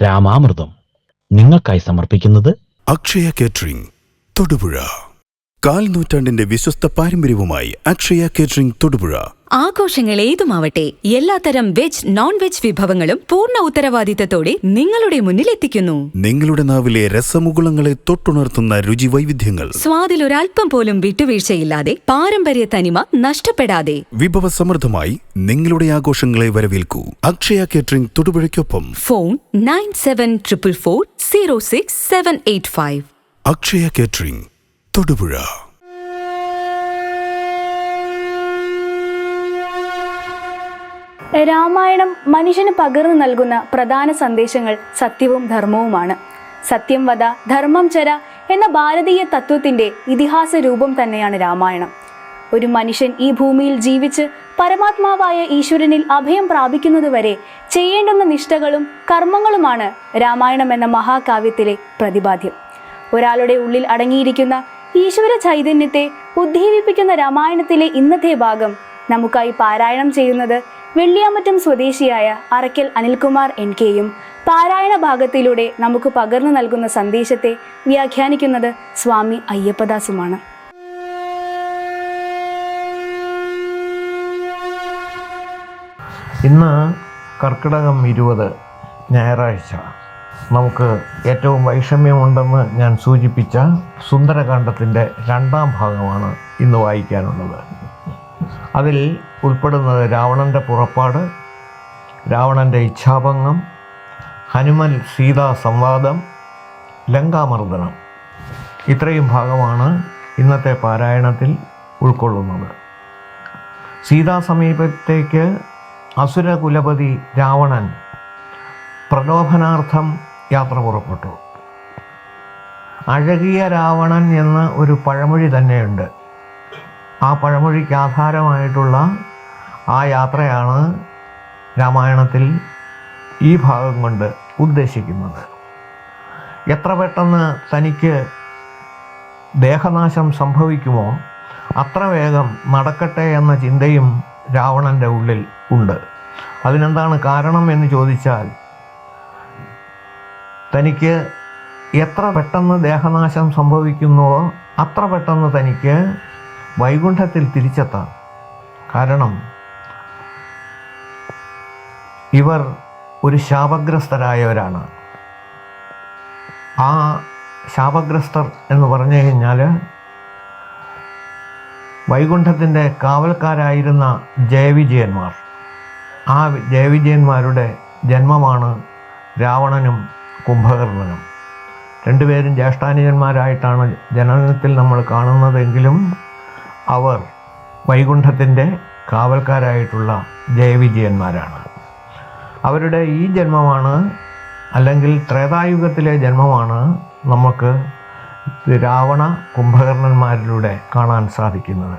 രാമാമൃതം നിങ്ങൾക്കായി സമർപ്പിക്കുന്നത് അക്ഷയ കേറ്ററിംഗ് തൊടുപുഴ. 4 നൂറ്റാണ്ടിന്റെ വിശ്വസ്ത പാരമ്പര്യവുമായി അക്ഷയ കേറ്ററിംഗ് തൊടുപുഴ. ആഘോഷങ്ങൾ ഏതുമാവട്ടെ, എല്ലാത്തരം വെജ് നോൺ വെജ് വിഭവങ്ങളും പൂർണ്ണ ഉത്തരവാദിത്തത്തോടെ നിങ്ങളുടെ മുന്നിൽ എത്തിക്കുന്നു. നിങ്ങളുടെ നാവിലെ രസമുകുളങ്ങളെ തൊട്ടുണർത്തുന്ന രുചി വൈവിധ്യങ്ങൾ, സ്വാദിൽ ഒരൽപ്പം പോലും വിട്ടുവീഴ്ചയില്ലാതെ, പാരമ്പര്യ തനിമ നഷ്ടപ്പെടാതെ, വിഭവസമൃദ്ധമായി നിങ്ങളുടെ ആഘോഷങ്ങളെ വരവേൽക്കൂ. അക്ഷയ കേറ്ററിംഗ് തൊടുപുഴയ്ക്കൊപ്പം ഫോൺ 9744406785. അക്ഷയ കേറ്ററിംഗ് തൊടുപുഴ. രാമായണം മനുഷ്യന് പകർന്നു നൽകുന്ന പ്രധാന സന്ദേശങ്ങൾ സത്യവും ധർമ്മവുമാണ്. സത്യം വദ ധർമ്മം ചര എന്ന ഭാരതീയ തത്വത്തിന്റെ ഇതിഹാസ രൂപം തന്നെയാണ് രാമായണം. ഒരു മനുഷ്യൻ ഈ ഭൂമിയിൽ ജീവിച്ച് പരമാത്മാവായ ഈശ്വരനിൽ അഭയം പ്രാപിക്കുന്നതുവരെ ചെയ്യേണ്ടുന്ന നിഷ്ഠകളും കർമ്മങ്ങളുമാണ് രാമായണം എന്ന മഹാകാവ്യത്തിലെ പ്രതിപാദ്യം. ഒരാളുടെ ഉള്ളിൽ അടങ്ങിയിരിക്കുന്ന ഈശ്വര ചൈതന്യത്തെ ഉദ്ദീപിപ്പിക്കുന്ന രാമായണത്തിലെ ഇന്നത്തെ ഭാഗം നമുക്കായി പാരായണം ചെയ്യുന്നത് വെള്ളിയാമറ്റം സ്വദേശിയായ അറക്കൽ അനിൽകുമാർ NKയും പാരായണ ഭാഗത്തിലൂടെ നമുക്ക് പകർന്നു നൽകുന്ന സന്ദേശത്തെ വ്യാഖ്യാനിക്കുന്നത് സ്വാമി അയ്യപ്പദാസുമാണ്. ഇന്ന് കർക്കിടകം 20 ഞായറാഴ്ച. നമുക്ക് ഏറ്റവും വൈഷമ്യമുണ്ടെന്ന് ഞാൻ സൂചിപ്പിച്ച സുന്ദരകാന്ഡത്തിൻ്റെ 2ാം ഭാഗമാണ് ഇന്ന് വായിക്കാനുള്ളത്. അതിൽ ഉൾപ്പെടുന്നത് രാവണൻ്റെ പുറപ്പാട്, രാവണൻ്റെ ഇച്ഛാഭംഗം, ഹനുമൽ സീതാ സംവാദം, ലങ്കാമർദ്ദനം. ഇത്രയും ഭാഗമാണ് ഇന്നത്തെ പാരായണത്തിൽ ഉൾക്കൊള്ളുന്നത്. സീതാസമീപത്തേക്ക് അസുരകുലപതി രാവണൻ പ്രലോഭനാർത്ഥം യാത്ര പുറപ്പെട്ടു. അഴകിയ രാവണൻ എന്ന ഒരു പഴമൊഴി തന്നെയുണ്ട്. ആ പഴമൊഴിക്ക് ആധാരമായിട്ടുള്ള ആ യാത്രയാണ് രാമായണത്തിൽ ഈ ഭാഗം കൊണ്ട് ഉദ്ദേശിക്കുന്നത്. എത്ര പെട്ടെന്ന് തനിക്ക് ദേഹനാശം സംഭവിക്കുമോ അത്ര വേഗം നടക്കട്ടെ എന്ന ചിന്തയും രാവണൻ്റെ ഉള്ളിൽ ഉണ്ട്. അതിനെന്താണ് കാരണം എന്ന് ചോദിച്ചാൽ, തനിക്ക് എത്ര പെട്ടെന്ന് ദേഹനാശം സംഭവിക്കുന്നുവോ അത്ര പെട്ടെന്ന് തനിക്ക് വൈകുണ്ഠത്തിൽ തിരിച്ചെത്താം. കാരണം ഇവർ ഒരു ശാപഗ്രസ്തരായവരാണ്. ആ ശാപഗ്രസ്തർ എന്ന് പറഞ്ഞു കഴിഞ്ഞാൽ വൈകുണ്ഠത്തിൻ്റെ കാവൽക്കാരായിരുന്ന ജയവിജയന്മാർ. ആ ജയവിജയന്മാരുടെ ജന്മമാണ് രാവണനും കുംഭകർണനും. രണ്ടുപേരും ജ്യേഷ്ഠാനുജന്മാരായിട്ടാണ് ജനനത്തിൽ നമ്മൾ കാണുന്നതെങ്കിലും അവർ വൈകുണ്ഠത്തിൻ്റെ കാവൽക്കാരായിട്ടുള്ള ജയവിജയന്മാരാണ്. അവരുടെ ഈ ജന്മമാണ്, അല്ലെങ്കിൽ ത്രേതായുഗത്തിലെ ജന്മമാണ് നമുക്ക് രാവണ കുംഭകർണന്മാരിലൂടെ കാണാൻ സാധിക്കുന്നത്.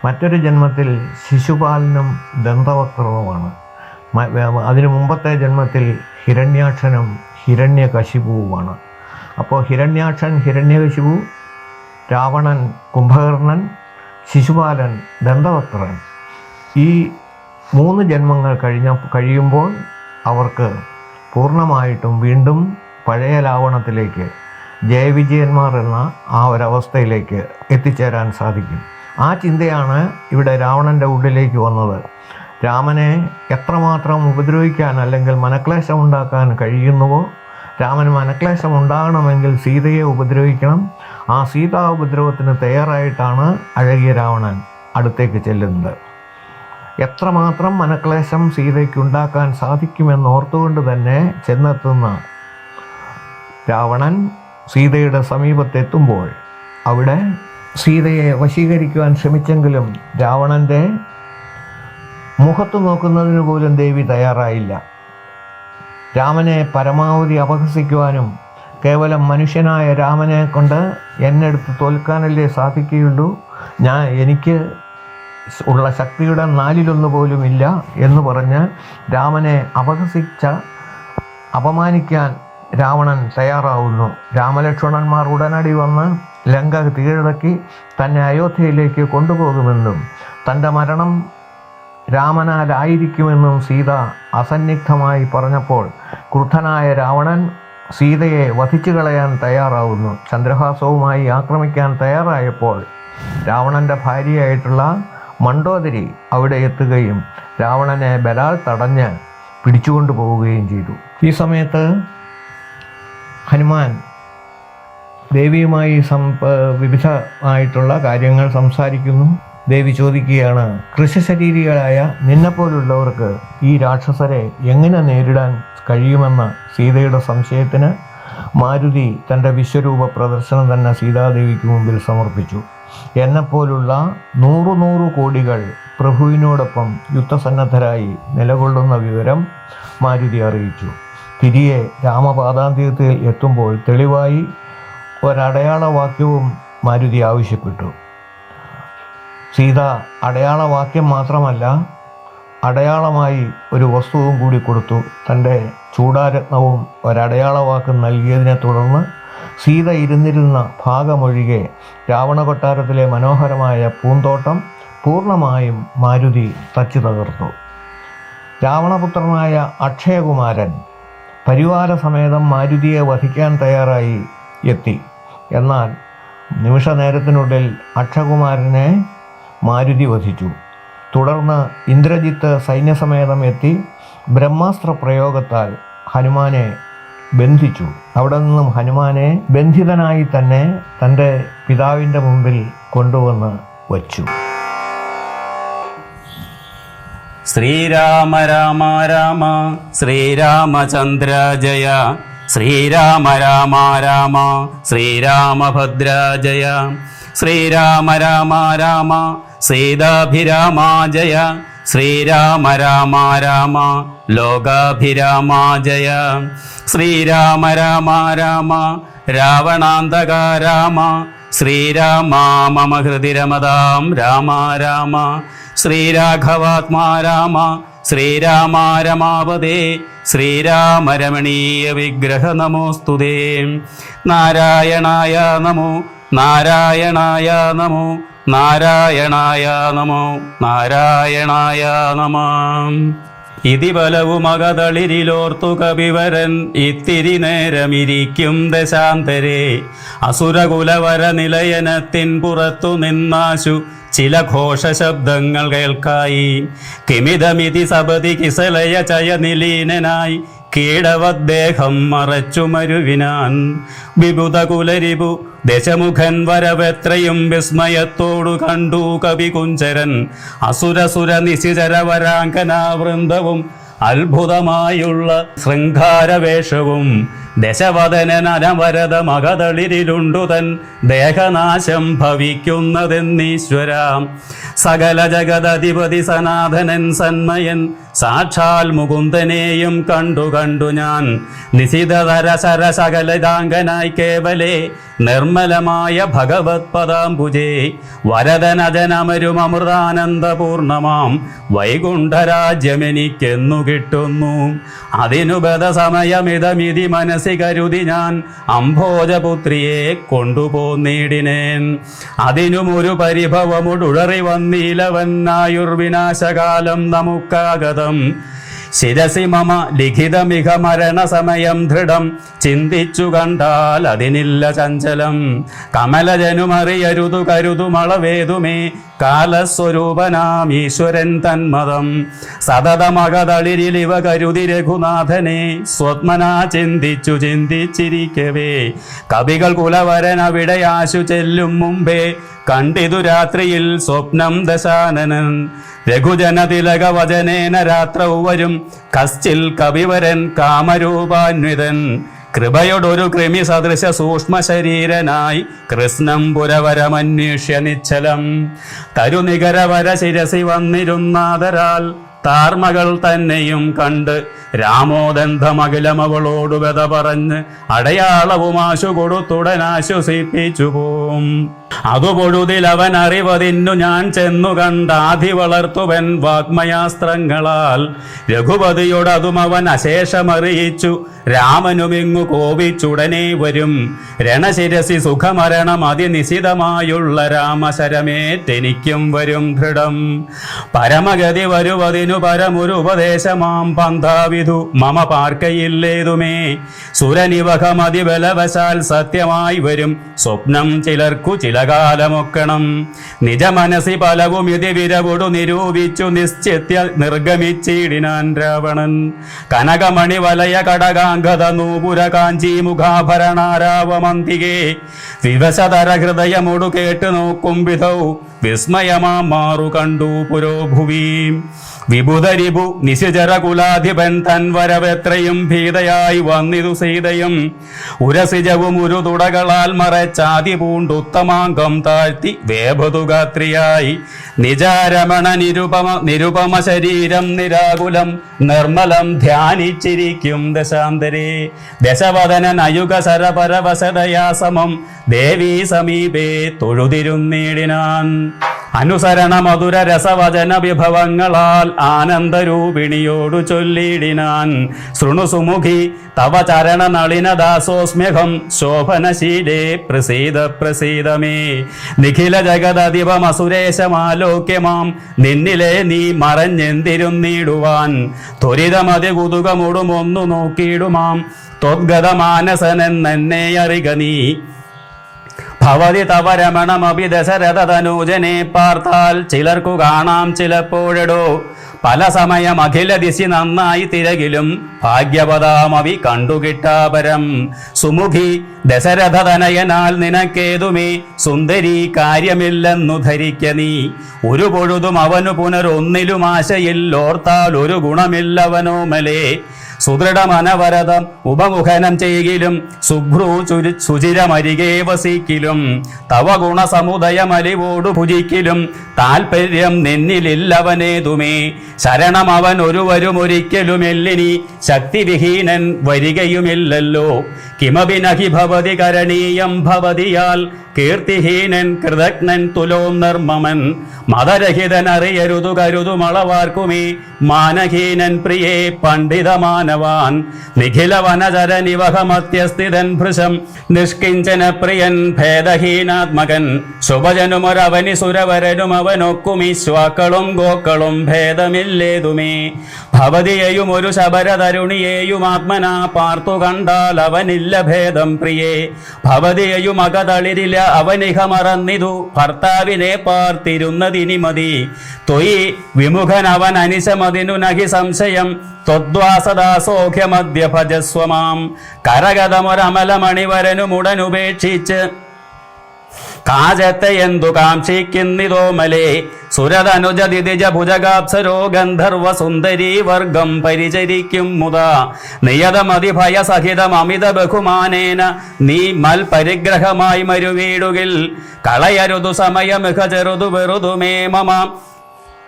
മറ്റൊരു ജന്മത്തിൽ ശിശുപാലനും ദന്തവക്രവുമാണ്. അതിനു മുമ്പത്തെ ജന്മത്തിൽ ഹിരണ്യാക്ഷനും ഹിരണ്യകശിപുവുമാണ്. അപ്പോൾ ഹിരണ്യാക്ഷൻ, ഹിരണ്യകശിപു, രാവണൻ, കുംഭകർണൻ, ശിശുപാലൻ, ദന്തവക്രൻ, ഈ 3 ജന്മങ്ങൾ കഴിയുമ്പോൾ അവർക്ക് പൂർണ്ണമായിട്ടും വീണ്ടും പഴയ രാവണത്തിലേക്ക്, ജയവിജയന്മാർ എന്ന ആ ഒരവസ്ഥയിലേക്ക് എത്തിച്ചേരാൻ സാധിക്കും. ആ ചിന്തയാണ് ഇവിടെ രാവണൻ്റെ ഉള്ളിലേക്ക് വന്നത്. രാമനെ എത്രമാത്രം ഉപദ്രവിക്കാൻ അല്ലെങ്കിൽ മനക്ലേശം ഉണ്ടാക്കാൻ കഴിയുന്നുവോ, രാമന് മനക്ലേശം ഉണ്ടാകണമെങ്കിൽ സീതയെ ഉപദ്രവിക്കണം. ആ സീതാ ഉപദ്രവത്തിന് തയ്യാറായിട്ടാണ് അഴകിയ രാവണൻ അടുത്തേക്ക് ചെല്ലുന്നത്. എത്രമാത്രം മനക്ലേശം സീതയ്ക്ക് ഉണ്ടാക്കാൻ സാധിക്കുമെന്നോർത്തുകൊണ്ട് തന്നെ ചെന്നെത്തുന്ന രാവണൻ സീതയുടെ സമീപത്തെത്തുമ്പോൾ അവിടെ സീതയെ വശീകരിക്കുവാൻ ശ്രമിച്ചെങ്കിലും രാവണൻ്റെ മുഖത്ത് നോക്കുന്നതിന് പോലും ദേവി തയ്യാറായില്ല. രാമനെ പരമാവധി അപഹസിക്കുവാനും, കേവലം മനുഷ്യനായ രാമനെ കൊണ്ട് എന്നെടുത്ത് തോൽക്കാനല്ലേ സാധിക്കുകയുള്ളൂ, എനിക്ക് ഉള്ള ശക്തിയുടെ 4/1 പോലും ഇല്ല എന്ന് പറഞ്ഞ് രാമനെ അപമാനിക്കാൻ രാവണൻ തയ്യാറാവുന്നു. രാമലക്ഷ്മണന്മാർ ഉടനടി വന്ന് ലങ്ക കീഴടക്കി തന്നെ അയോധ്യയിലേക്ക് കൊണ്ടുപോകുമെന്നും തൻ്റെ മരണം രാമനാലായിരിക്കുമെന്നും സീത അസന്നിഗ്ധമായി പറഞ്ഞപ്പോൾ ക്രുദ്ധനായ രാവണൻ സീതയെ വധിച്ചു കളയാൻ തയ്യാറാവുന്നു. ചന്ദ്രഹാസവുമായി ആക്രമിക്കാൻ തയ്യാറായപ്പോൾ രാവണൻ്റെ ഭാര്യയായിട്ടുള്ള മണ്ഡോദരി അവിടെ എത്തുകയും രാവണനെ ബലാൽ തടഞ്ഞ് പിടിച്ചുകൊണ്ടു പോവുകയും ചെയ്തു. ഈ സമയത്ത് ഹനുമാൻ ദേവിയുമായി വിവിധമായിട്ടുള്ള കാര്യങ്ങൾ സംസാരിക്കുന്നു. ദേവി ചോദിക്കുകയാണ്, കൃഷശരീരികളായ നിന്നെപ്പോലുള്ളവർക്ക് ഈ രാക്ഷസരെ എങ്ങനെ നേരിടാൻ കഴിയുമെന്ന സീതയുടെ സംശയത്തിന് മാരുതി തൻ്റെ വിശ്വരൂപ പ്രദർശനം തന്നെ സീതാദേവിക്ക് മുമ്പിൽ സമർപ്പിച്ചു. എന്നെപ്പോലുള്ള 100 കോടികൾ പ്രഭുവിനോടൊപ്പം യുദ്ധസന്നദ്ധരായി നിലകൊള്ളുന്ന വിവരം മാരുതി അറിയിച്ചു. തിരികെ രാമപാദാന്ത്യത്തിൽ എത്തുമ്പോൾ തെളിവായി ഒരടയാളവാക്യവും മാരുതി ആവശ്യപ്പെട്ടു. സീത അടയാളവാക്യം മാത്രമല്ല, അടയാളമായി ഒരു വസ്തുവും കൂടി കൊടുത്തു. തൻ്റെ ചൂടാരത്നവും ഒരടയാളവാക്കും നൽകിയതിനെ തുടർന്ന് സീത ഇരുന്നിരുന്ന ഭാഗമൊഴികെ രാവണ കൊട്ടാരത്തിലെ മനോഹരമായ പൂന്തോട്ടം പൂർണ്ണമായും മാരുതി തച്ചു തകർത്തു. രാവണപുത്രനായ അക്ഷയകുമാരൻ പരിവാര സമേതം മാരുതിയെ വധിക്കാൻ തയ്യാറായി എത്തി. എന്നാൽ നിമിഷ നേരത്തിനുള്ളിൽ അക്ഷകുമാരനെ മാരുതി വധിച്ചു. തുടർന്ന് ഇന്ദ്രജിത്ത് സൈന്യസമേതം എത്തി ബ്രഹ്മാസ്ത്ര പ്രയോഗത്താൽ ഹനുമാനെ ബന്ധിച്ചു. അവിടെ നിന്നും ഹനുമാനെ ബന്ധിതനായി തന്നെ തൻ്റെ പിതാവിൻ്റെ മുമ്പിൽ കൊണ്ടുവന്ന് വച്ചു. ശ്രീരാമ രാമ രാമ ശ്രീരാമചന്ദ്ര ജയ, ശ്രീരാമ രാമ രാമ ശ്രീരാമഭദ്ര ജയ, ശ്രീരാമ രാമ രാമ സീതാഭിരാമ ജയ, ശ്രീരാമ രാമ രാമ ലോകാഭിരാമ ജയ, ശ്രീരാമ രാമ രാമ രാവണാന്തക രാമ, ശ്രീരാമ മമ ഹൃദി രമതാം രാമ രാമ, ശ്രീരാഘവാത്മാ രാമ ശ്രീരാമ രമാപദേ, ശ്രീരാമ രമണീയ വിഗ്രഹ നമോസ്തുതേ. നാരായണായ നമോ നാരായണായ നമോ നാരായണായ നമോ നാരായണായ നമഃ. ഇതിബലവും അകതളിരിലോർത്തു കവിവരൻ ഇത്തിരി നേരമിരിക്കും ദശാന്തരേ, അസുരകുലവര നിലയനത്തിൻ പുറത്തു നിന്നാശു ചില ഘോഷശബ്ദങ്ങൾ കേൾക്കായി. കിമിതമിതി സപതി കിസലയ ചയനിലീനനായി കീടവദ്ദേഹം മറച്ചു മരുവിനാൻ. വിബുധകുലരിപു ദശമുഖൻ വരവെത്രയും വിസ്മയത്തോടു കണ്ടു കവികുഞ്ചരൻ. അസുരസുര നിശിചരവരാങ്കനാവൃന്ദവും അത്ഭുതമായുള്ള ശൃംഗാരവേഷവും ദശവദനനവരത മകതളിരിലുണ്ടു തൻ ദേഹനാശം ഭവിക്കുന്നതെന്നീശ്വര. സകല ജഗദധിപതി സനാതനൻ സന്മയൻ സാക്ഷാൽ മുകുന്ദനെയും കണ്ടു ഞാൻ. നിശിതതര സകലതാംഗനായി കേവലേ നിർമ്മലമായ ഭഗവത് പദാംബുജേ. വരദനജനമരുമൃതാനന്ദപൂർണമാം വൈകുണ്ഠരാജ്യമെനിക്കെന്നു കിട്ടുന്നു. അതിനു ബദ സമയമിതമിതി മനസ്സി കരുതി ഞാൻ അംഭോജപുത്രിയെ കൊണ്ടുപോന്നീടിനേൻ. അതിനുമൊരു പരിഭവമുടുഴറി വന്നീലവന്നായുർവിനാശകാലം നമുക്കാഗതം. ശിരസി മമ ലിഖിതമിക മരണസമയം ദൃഢം, ചിന്തിച്ചു കണ്ടാൽ അതിനില്ല ചഞ്ചലം. കമലജനുമറിയരുതു കരുതുമളവേതുമേ കാലസ്വരൂപനാം ഈശ്വരൻ തന്മതം. സതതമകതളിരിലിവ കരുതി രഘുനാഥനെ സ്വത്മനാ ചിന്തിച്ചിരിക്കവേ. കവികൾ കുലവരൻ അവിടെ ആശു ചെല്ലും മുമ്പേ കണ്ടിതു രാത്രിയിൽ സ്വപ്നം ദശാനനൻ. രഘുജനതിലക വചനേന രാത്രൗ വരും കശ്ചിൽ കവിവരൻ കാമരൂപാന്വിതൻ. കൃപയോടൊരു കൃമി സദൃശ സൂക്ഷ്മ ശരീരനായി കൃഷ്ണം പുരവരമന്വേഷ്യ നിശ്ചലം. തരുനികരവര ശിരസി വന്നിരുന്നാദരാൽ താർമകൾ തന്നെയും കണ്ട് രാമോദന്തമകിലമവളോടു വ്യത പറഞ്ഞ് അടയാളവും ആശു കൊടുത്തുടനാശ്വസിപ്പിച്ചു പോം. അതുപൊഴുതിൽ അവൻ അറിവതിന്നു ഞാൻ ചെന്നു കണ്ടാധി വളർത്തുവൻ വാഗ്മയാസ്ത്രങ്ങളാൽ. രഘുപതിയോടതും അവൻ അശേഷമറിയിച്ചു രാമനുമിങ്ങു കോപിച്ചുടനെ വരും. രണശിരസി സുഖമരണം അതിനിശിതമായുള്ള രാമശരമേറ്റെനിക്കും വരും ദൃഢം. പരമഗതി വരുവതിനു പരമൊരു ഉപദേശമാം പന്ഥാവി വിധു മമ പാർക്കയില്ലേതുമേ. സുരനിവഹമതിബലവശാൽ സത്യമായി വരും സ്വപ്നം ചിലർക്കു ചില കാലമൊക്കണം. നിജമനസി പലവും ഇതി വിരവൊടു നിരൂപിച്ചു നിശ്ചിത്യ നിർഗമിച്ചിടിനാൻ രാവണൻ. കനകമണി വലയ കടകാംഗത നൂപുര കാഞ്ചി മുഖാഭരണാരാവമന്തികേ. വിവശതര ഹൃദയമൊടു കേട്ടു നോക്കും വിധൗ വിസ്മയമാ മാറു കണ്ടു പുരോഭുവി. വിബുധരിപു നിശിചര കുലാധിപൻ തൻ വരവെത്രയും ഭീതയായി വന്നിതു സീതയും. ഉരസിജവും ഒരു തുടകളാൽ മറച്ചാതി പൂണ്ടുത്തമാംഗം താഴ്ത്തി വേഭതുഗാത്രിയായി. നിജാരമണ നിരുപമ ശരീരം നിരാകുലം നിർമ്മലം ധ്യാനിച്ചിരിക്കും ദശാന്തരേ. ദശവദനൻ അയുഗ ശരപരവശതയാ സമം ദേവീ സമീപേ തൊഴുതിരുന്നീടിനാൻ. അനുസരണ മധുര രസവചന വിഭവങ്ങളാൽ ആനന്ദരൂപിണിയോടു ചൊല്ലിടിനാൻ. ശൃണുസുമുഖി തവ ചരണ നളിനദാസോസ്മ്യഹം ശോഭനശീലേ പ്രസീദ പ്രസീദമേ. നിഖില ജഗദധിപമസുരേശമാലോക്യമാം നിന്നിലെ നീ മറഞ്ഞെന്തിരുന്നിടുവാൻ. ത്വരിതമതി കുതുകമൊടുമൊന്നു നോക്കിയിടുമാം ത്വദ്ഗതമാനസനെന്നെ അറിക നീ. ഭവതി തവ രമണമഭി ദശരഥതനൂജനെ പാർത്താൽ ചിലർക്കു കാണാം ചിലപ്പോഴടോ. പല സമയം അഖില ദിശി നന്നായി തിരകിലും ഭാഗ്യപദാമവി കണ്ടുകിട്ടാപരം. സുമുഖി ദശരഥതനയനാൽ നിനക്കേതുമേ സുന്ദരി കാര്യമില്ലെന്നു ധരിക്ക നീ. ഒരു പൊഴുതും അവനു പുനരൊന്നിലും ആശയില്ലോർത്താൽ ഒരു ഗുണമില്ലവനോമലേ. സുദൃഢമനവരതം ഉപമുഖനം ചെയ്കിലും സുഭ്രൂ സുചിരമരികെ വസിക്കിലും തവ ഗുണസമുദയമലിവോടു ഭുജിക്കിലും താൽപര്യം നിന്നിലില്ലവനേതുമേ. ശരണം അവൻ ഒരുവരുമൊരിക്കലുമെല്ലിനി ശക്തിവിഹീനൻ വരികയുമില്ലല്ലോ. കിമപി നഹി ഭവതി കരണീയം ഭവതിയാൽ കീർത്തിഹീനൻ കൃതജ്ഞൻ തുലോം നിർമ്മമൻ. മതരഹിതൻ അറിയരുതു കരുതുമളവാർക്കുമേ മാനഹീനൻ പ്രിയേ പണ്ഡിതമാനവാൻ. നിഖില വനചര നിവഹമത്യസ്ഥിതൻ ഭൃശം നിഷ്കിഞ്ചന പ്രിയൻ ഭേദഹീനാത്മകൻ. ശുഭജനുമൊരവനി സുരവരനും അവനൊക്കുമീശ്വാക്കളും ഗോക്കളും ഭേദമില്ലേതുമേ. ഭവതിയെയും ഒരു ശബരതരുണിയെയും ആത്മനാ പാർത്തു കണ്ടാൽ അവനില്ല ഭേദം പ്രിയേ. ഭവതിയെയും അകതളിരില്ല അവനിഹ മറന്നിതു ഭർത്താവിനെ പാർത്തിരുന്നതിനി മതി. തൊയ് വിമുഖൻ അവൻ അനിശമതിനു നഹി സംശയം ത്വദ്വാസദാസോഖ്യമദ്യ ഭജസ്വമാം. കരഗതമൊരമലമണിവരനുമുടനുപേക്ഷിച്ച് കാജത്തെ എന്തു കാംക്ഷിക്കുന്നിതോമലേ. സുരതനുജതിജ ഭുജഗാപ്സരോ ഗന്ധർവ സുന്ദരീ വർഗം പരിചരിക്കും മുതാ. നിയതമതി ഭയസഹിതം അമിത ബഹുമാനേന നീ മൽ പരിഗ്രഹമായി മരുവീടുകിൽ. കളയരുതു സമയമിക ചെറുതു വെറുതുമേ മമ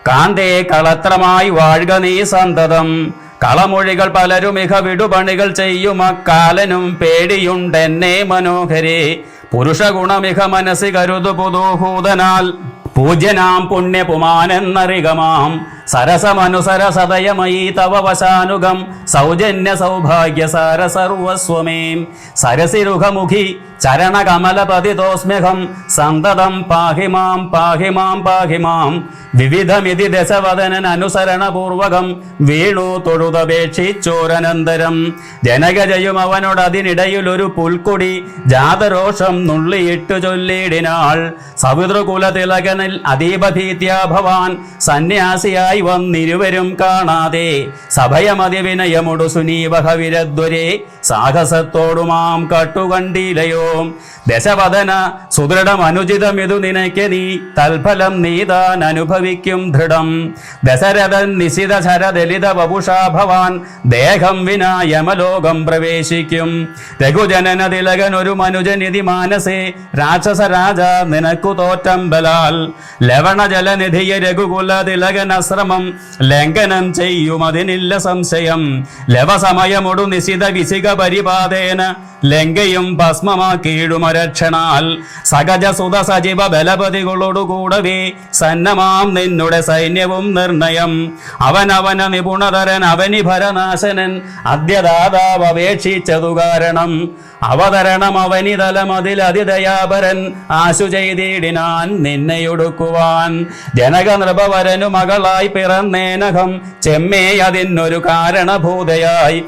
കാന്തേ കളത്രമായി വാഴ്ക നീ സന്തതം. കളമൊഴികൾ പലരുമിക വിടുപണികൾ ചെയ്യുമക്കാലനും പേടിയുണ്ടെന്നെ മനോഹരേ. പുരുഷഗുണമിക മനസ്സി കരുതു പുതൂഹൂതനാൽ പൂജ്യനാം പുണ്യപുമാനെന്നറികമാം. സരസമനുസര സദയമയീ തവ വശാനുഗം സൗജന്യ സൗഭാഗ്യ സാര സർവസ്വമേം. സരസിരുഖമുഖി ചരണകമലപതിതോസ്മ്യഹം സന്തതം പാഹിമാം പാഹിമാം പാഹിമാം. വിവിധമിതി ദശവദനൻ അനുസരണപൂർവകം വീണു തൊഴുതപേക്ഷിച്ചോരനന്തരം. ജനകജയും അവനോടതിനിടയിലൊരു പുൽക്കൊടി ജാതരോഷം നുള്ളിയിട്ടു ചൊല്ലിടിനാൾ. സവിതൃകുലതിലകനിൽ അതീപഭീത്യാ ഭവാൻ സന്യാസിയായി വന്നിരുവരും കാണാതെ. സഭയമതി വിനയമൊടു സുനീവഹവിരദ്വരെ സാഹസത്തോടുമാം കട്ടുകണ്ടീലയോ. ദശവദന സുദൃഢമനുചിതമിതു നിനയ്ക്ക് നീ തൽഫലം നീതാൻ അനുഭവിക്കും ദൃഢം. ദശരഥൻ നിശിത ശരദലിത വപുഷാ ഭവാൻ ദേഹം വിനാ യമലോകം പ്രവേശിക്കും. രഘുജനന തിലകൻ ഒരു മനുജനിധി മാനസേ രാക്ഷസ രാജ നിനക്കു തോറ്റമ്പലാൽ. ലവണജലനിധിയ രഘുകുല തിലകനശ്രമം ലംഘനം ചെയ്യുമതിനില്ല സംശയം. ലവസമയമൊടു നിശിത വിശിക പരിപാതേന ലങ്കയും ഭസ്മമാക്കിയിടുമരക്ഷണാൽ. സകജ സുത സജീവ ബലപതികളോടുകൂടവേ സന്നമാം നിന്നുടെ സൈന്യവും നിർണയം. അവനവന നിപുണതരൻ അവനി ഭരനാശനൻ അദ്യദാതാവ് അപേക്ഷിച്ചതു കാരണം. അവതരണം അവനിതലമതിലതിദയാപരൻ ആശു ചെയ്തിടിനാൻ നിന്നെയൊടുക്കുവാൻ. ജനക നൃപവരനു മകളായി പിറന്നേനകം ചെമ്മേ അതിനൊരു കാരണഭൂതയായി.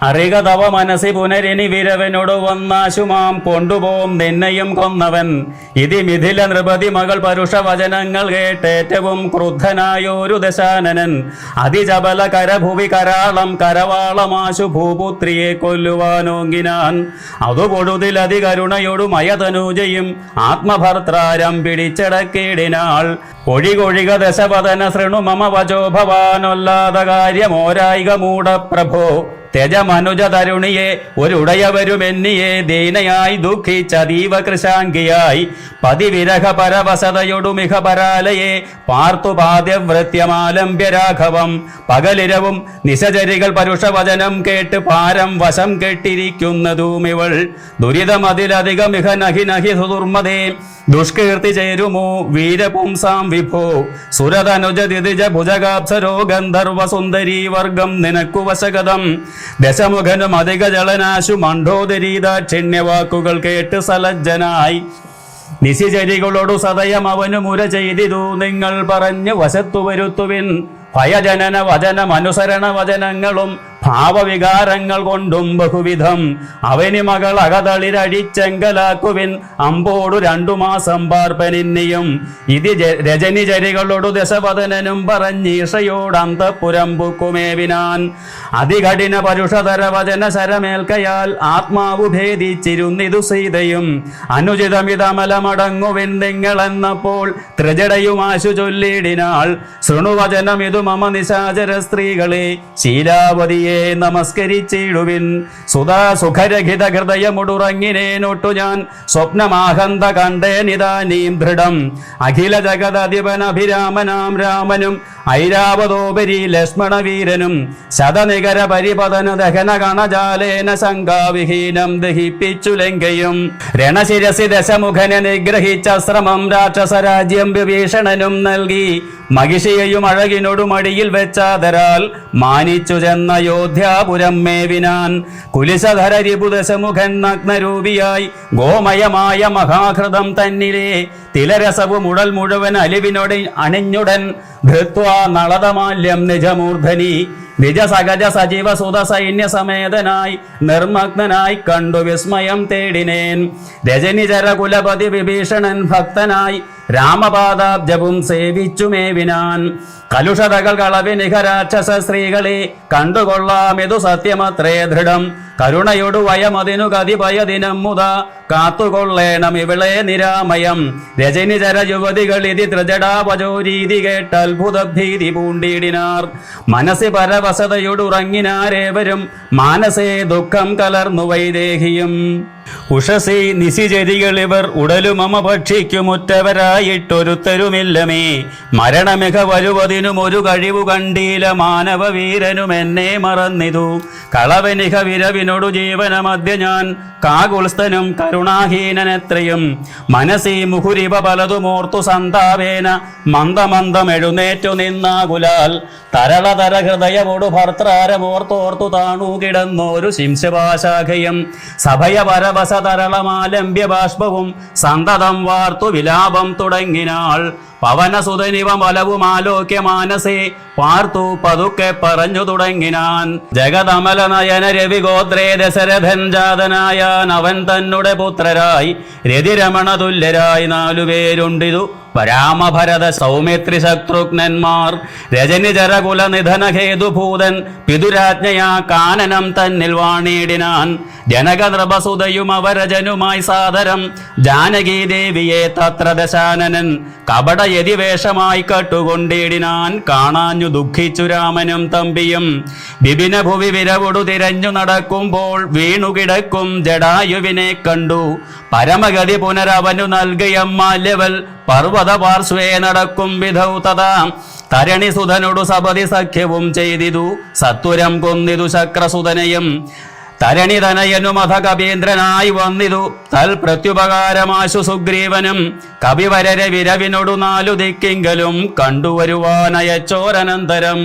അറിക തവ മനസ്സി പുനരിനി വിരവനോട് വന്നാശുമാം കൊണ്ടുപോം നിന്നെയും കൊന്നവൻ. ഇതി മിഥില നൃപതി മകൾ പരുഷവചനങ്ങൾ കേട്ടേറ്റവും ക്രുദ്ധനായോരു ദശാനനൻ. അതിജബല കരഭുവി കരാളം കരവാളമാശു ഭൂപുത്രിയെ കൊല്ലുവാനോങ്ങിനാൻ. അതു പൊഴുതിലതി കരുണയോടു മയതനൂജയും ആത്മഭർത്താരം പിടിച്ചടക്കിടിനാൾ. ഒഴികൊഴിക ദശവദന ശൃണു മമ വചോ ഭവാനൊല്ലാത കാര്യമോരായിക മൂഢപ്രഭോ. തെജമനുജ തരുണിയെ ഒരുടയവരുമെന്നിയെ ദീനയായി ദുഃഖിച്ചതീവ കൃശാങ്കിയായി. പതിവിരഹ പരവസതയൊടുമിഹ പരാലയെ പാർത്തു പാദ്യവൃത്യമാലംബ്യ രാഘവം. പകലിരവും നിശചരികൾ പരുഷവചനം കേട്ട് പാരം വശം കെട്ടിരിക്കുന്നതുമിവൾ. ദുരിതമതിലധികമിഹ നഹി നഹി സുദുർമതേ ദുഷ്കീർത്തി ചേരുമോ വീരപുംസാം വിഭോ. സുരതനുജ ദിതിജ ഭുജഗാപ്സരോ ഗന്ധർവ സുന്ദരീ വർഗം നിനക്കു വശഗതം. ദശമുഖനും അധിക ജളനാശു മണ്ഡോദരീദാക്ഷിണ്യവാക്കുകൾ കേട്ട് സലജ്ജനായി. നിശിചരികളോടു സദയം അവനു മുര ചെയ്തിതു നിങ്ങൾ പറഞ്ഞു വശത്തു വരുത്തുവിൻ. ഭയജനന വചനമനുസരണ വചനങ്ങളും ഭാവവികാരങ്ങൾ കൊണ്ടും ബഹുവിധം. അവനി മകൾ അകതളിരടിച്ചെങ്കലാക്കുവിൻ അമ്പോടു 2 മാസം പാർപ്പനിന്നിയും. ഇത് രജനിചരികളോടു ദശവദനനും പറഞ്ഞീഷയോടന്തപുരം പുക്കുമേവിനാൻ. അതികഠിന പരുഷതര വചന ശരമേൽക്കയാൽ ആത്മാവു ഭേദിച്ചിരുന്നിതു സീതയും. അനുചിതമിതമലമടങ്ങുവിൻ നിങ്ങളെന്നപ്പോൾ ത്രിജടയുമാശു ചൊല്ലിടിനാൾ. ശൃണുവചനമിതു മമ നിശാചര സ്ത്രീകളെ ശീലാവതിയെ നമസ്കരിച്ചിടുവിൻ. സുധാ സുഖരഹിത ഹൃദയമുടുറങ്ങിനേനൊട്ടു ഞാൻ സ്വപ്നമാഹന്ത കണ്ടേനിതാനീം ദൃഢം. അഖില ജഗദധിപനഭിരാമനാം രാമനും ഐരാവതോപരി ലക്ഷ്മണവീരനും ശതനികര പരിപതന ദഹന ഗണജാലേന ശങ്കാവിഹീനം ദഹിപ്പിച്ചു ലങ്കയും. രണശിരസി ദശമുഖനെ നിഗ്രഹിച്ച ശ്രമം രാക്ഷസരാജ്യം വിഭീഷണനും നൽകി. മഹിഷിയെയും അഴകിനോടു മടിയിൽ വെച്ചാതരാൽ മാനിച്ചു ചെന്ന യോധ്യാപുരം മേവിനാൻ. കുലിശധര രിപുദശമുഖൻ നഗ്നരൂപിയായി ഗോമയമായ മഹാഹൃതം തന്നിലെ തിലരസവും ഉടൽ മുഴുവൻ അലിവിനോട് അണിഞ്ഞുടൻ ധൃത്വാ നളതമാല്യം നിജമൂർധനി. നിജസഗജ സജീവ സുത സൈന്യ സമേതനായി നിർമ്മഗ്നായി കണ്ടു വിസ്മയം തേടിനേൻ. രജനിചര കുലപതി വിഭീഷണൻ ഭക്തനായി രാമപാദാബ്ജവും സേവിച്ചുമേവിനാൻ. കലുഷതകൾ കളവിനിഹ രാക്ഷസ സ്ത്രീകളെ കണ്ടുകൊള്ളാമിതു സത്യമത്രേ ദൃഢം. കരുണയൊടു വയമതിനു കതിപയദിനം മുത കാത്തുകൊള്ളേണം ഇവിളെ നിരാമയം. രജനിചര യുവതികൾ ഇതി ത്രിജടാപചോരീതി കേട്ട് അത്ഭുത ഭീതി പൂണ്ടിടിനാർ. മനസ്സി പരവശതയൊടുറങ്ങിനാരേവരും മാനസേ ദുഃഖം കലർന്നു വൈദേഹിയും. ഉഷസി നിശിചരികളിവർ ഉടലുമമ ഭക്ഷിക്കുമുറ്റവരായിട്ടൊരുത്തരുമില്ലമേ. മരണമിക വരുവതിനും ഒരു കഴിവു കണ്ടീല മാനവ വീരനും എന്നെ മറന്നിതു. കളവനിക വിരവിനോടു ജീവനമധ്യ ഞാൻ കാകുൽസ്ഥനും കരുണാഹീനനെത്രയും. മനസ്സി മുഹുരിവ പലതുമോർത്തു സന്താപേന മന്ദമന്ദം എഴുന്നേറ്റു നിന്നാകുലാൽ. തരളതര ഹൃദയമോടു ഭർത്താരമോർത്തോർത്തു താണു കിടന്നോരു ശിംശപാശാഖയും. സഭയ പരവശ തരളമാലംബ്യ ബാഷ്പവും സന്തതം വാർത്തു വിലാപം തുടങ്ങിനാൾ. പവനസുതനിവ ബലവും ആലോക്യ മാനസേ പാർത്തു പതുക്കെ പറഞ്ഞു തുടങ്ങിനാൻ. ജഗതമല നയന രവിഗോത്രേ ദശരഥൻ ജാതനായാൻ അവൻ തന്നെ പുത്രരായി രതിരമണ തുല്യരായി 4 പേരുണ്ടിതു രാമഭരത സൗമിത്രി ശത്രുഘ്നന്മാർ. രജനിചര കുല നിധന ഹേതുഭൂതൻ പിതുരാജ്ഞയാ കാനനം തന്നിൽ വാണിടിനാൻ. ജനക നൃപസുതയും അവരജനുമായി സാദരം ജാനകീദേവിയെ തത്ര ദശാനനൻ കപടയതിവേഷമായി കട്ടുകൊണ്ടിടിനാൻ. കാണാഞ്ഞു ദുഃഖിച്ചു രാമനും തമ്പിയും. വിപിന ഭുവി വിരവൊടു തിരഞ്ഞു നടക്കുമ്പോൾ വീണുകിടക്കും ജടായുവിനെ കണ്ടു. പരമഗതി പുനരവനു നൽകിയമ്മാല്യവൽ പർവ്വത പാർശ്വേ നടക്കും വിധൗ തഥാ. തരണിസുതനോടു സപതി സഖ്യവും ചെയ്തിതു സത്വരം കൊന്നിതു ശക്രസുതനയും. തരണിതനയനുമധ കപീന്ദ്രനായി വന്നിതു തൽ പ്രത്യുപകാരമാശു സുഗ്രീവനും. കവിവരരെ വിരവിനോടു 4 ദിക്കിങ്കലും കണ്ടുവരുവാനയച്ചോരനന്തരം.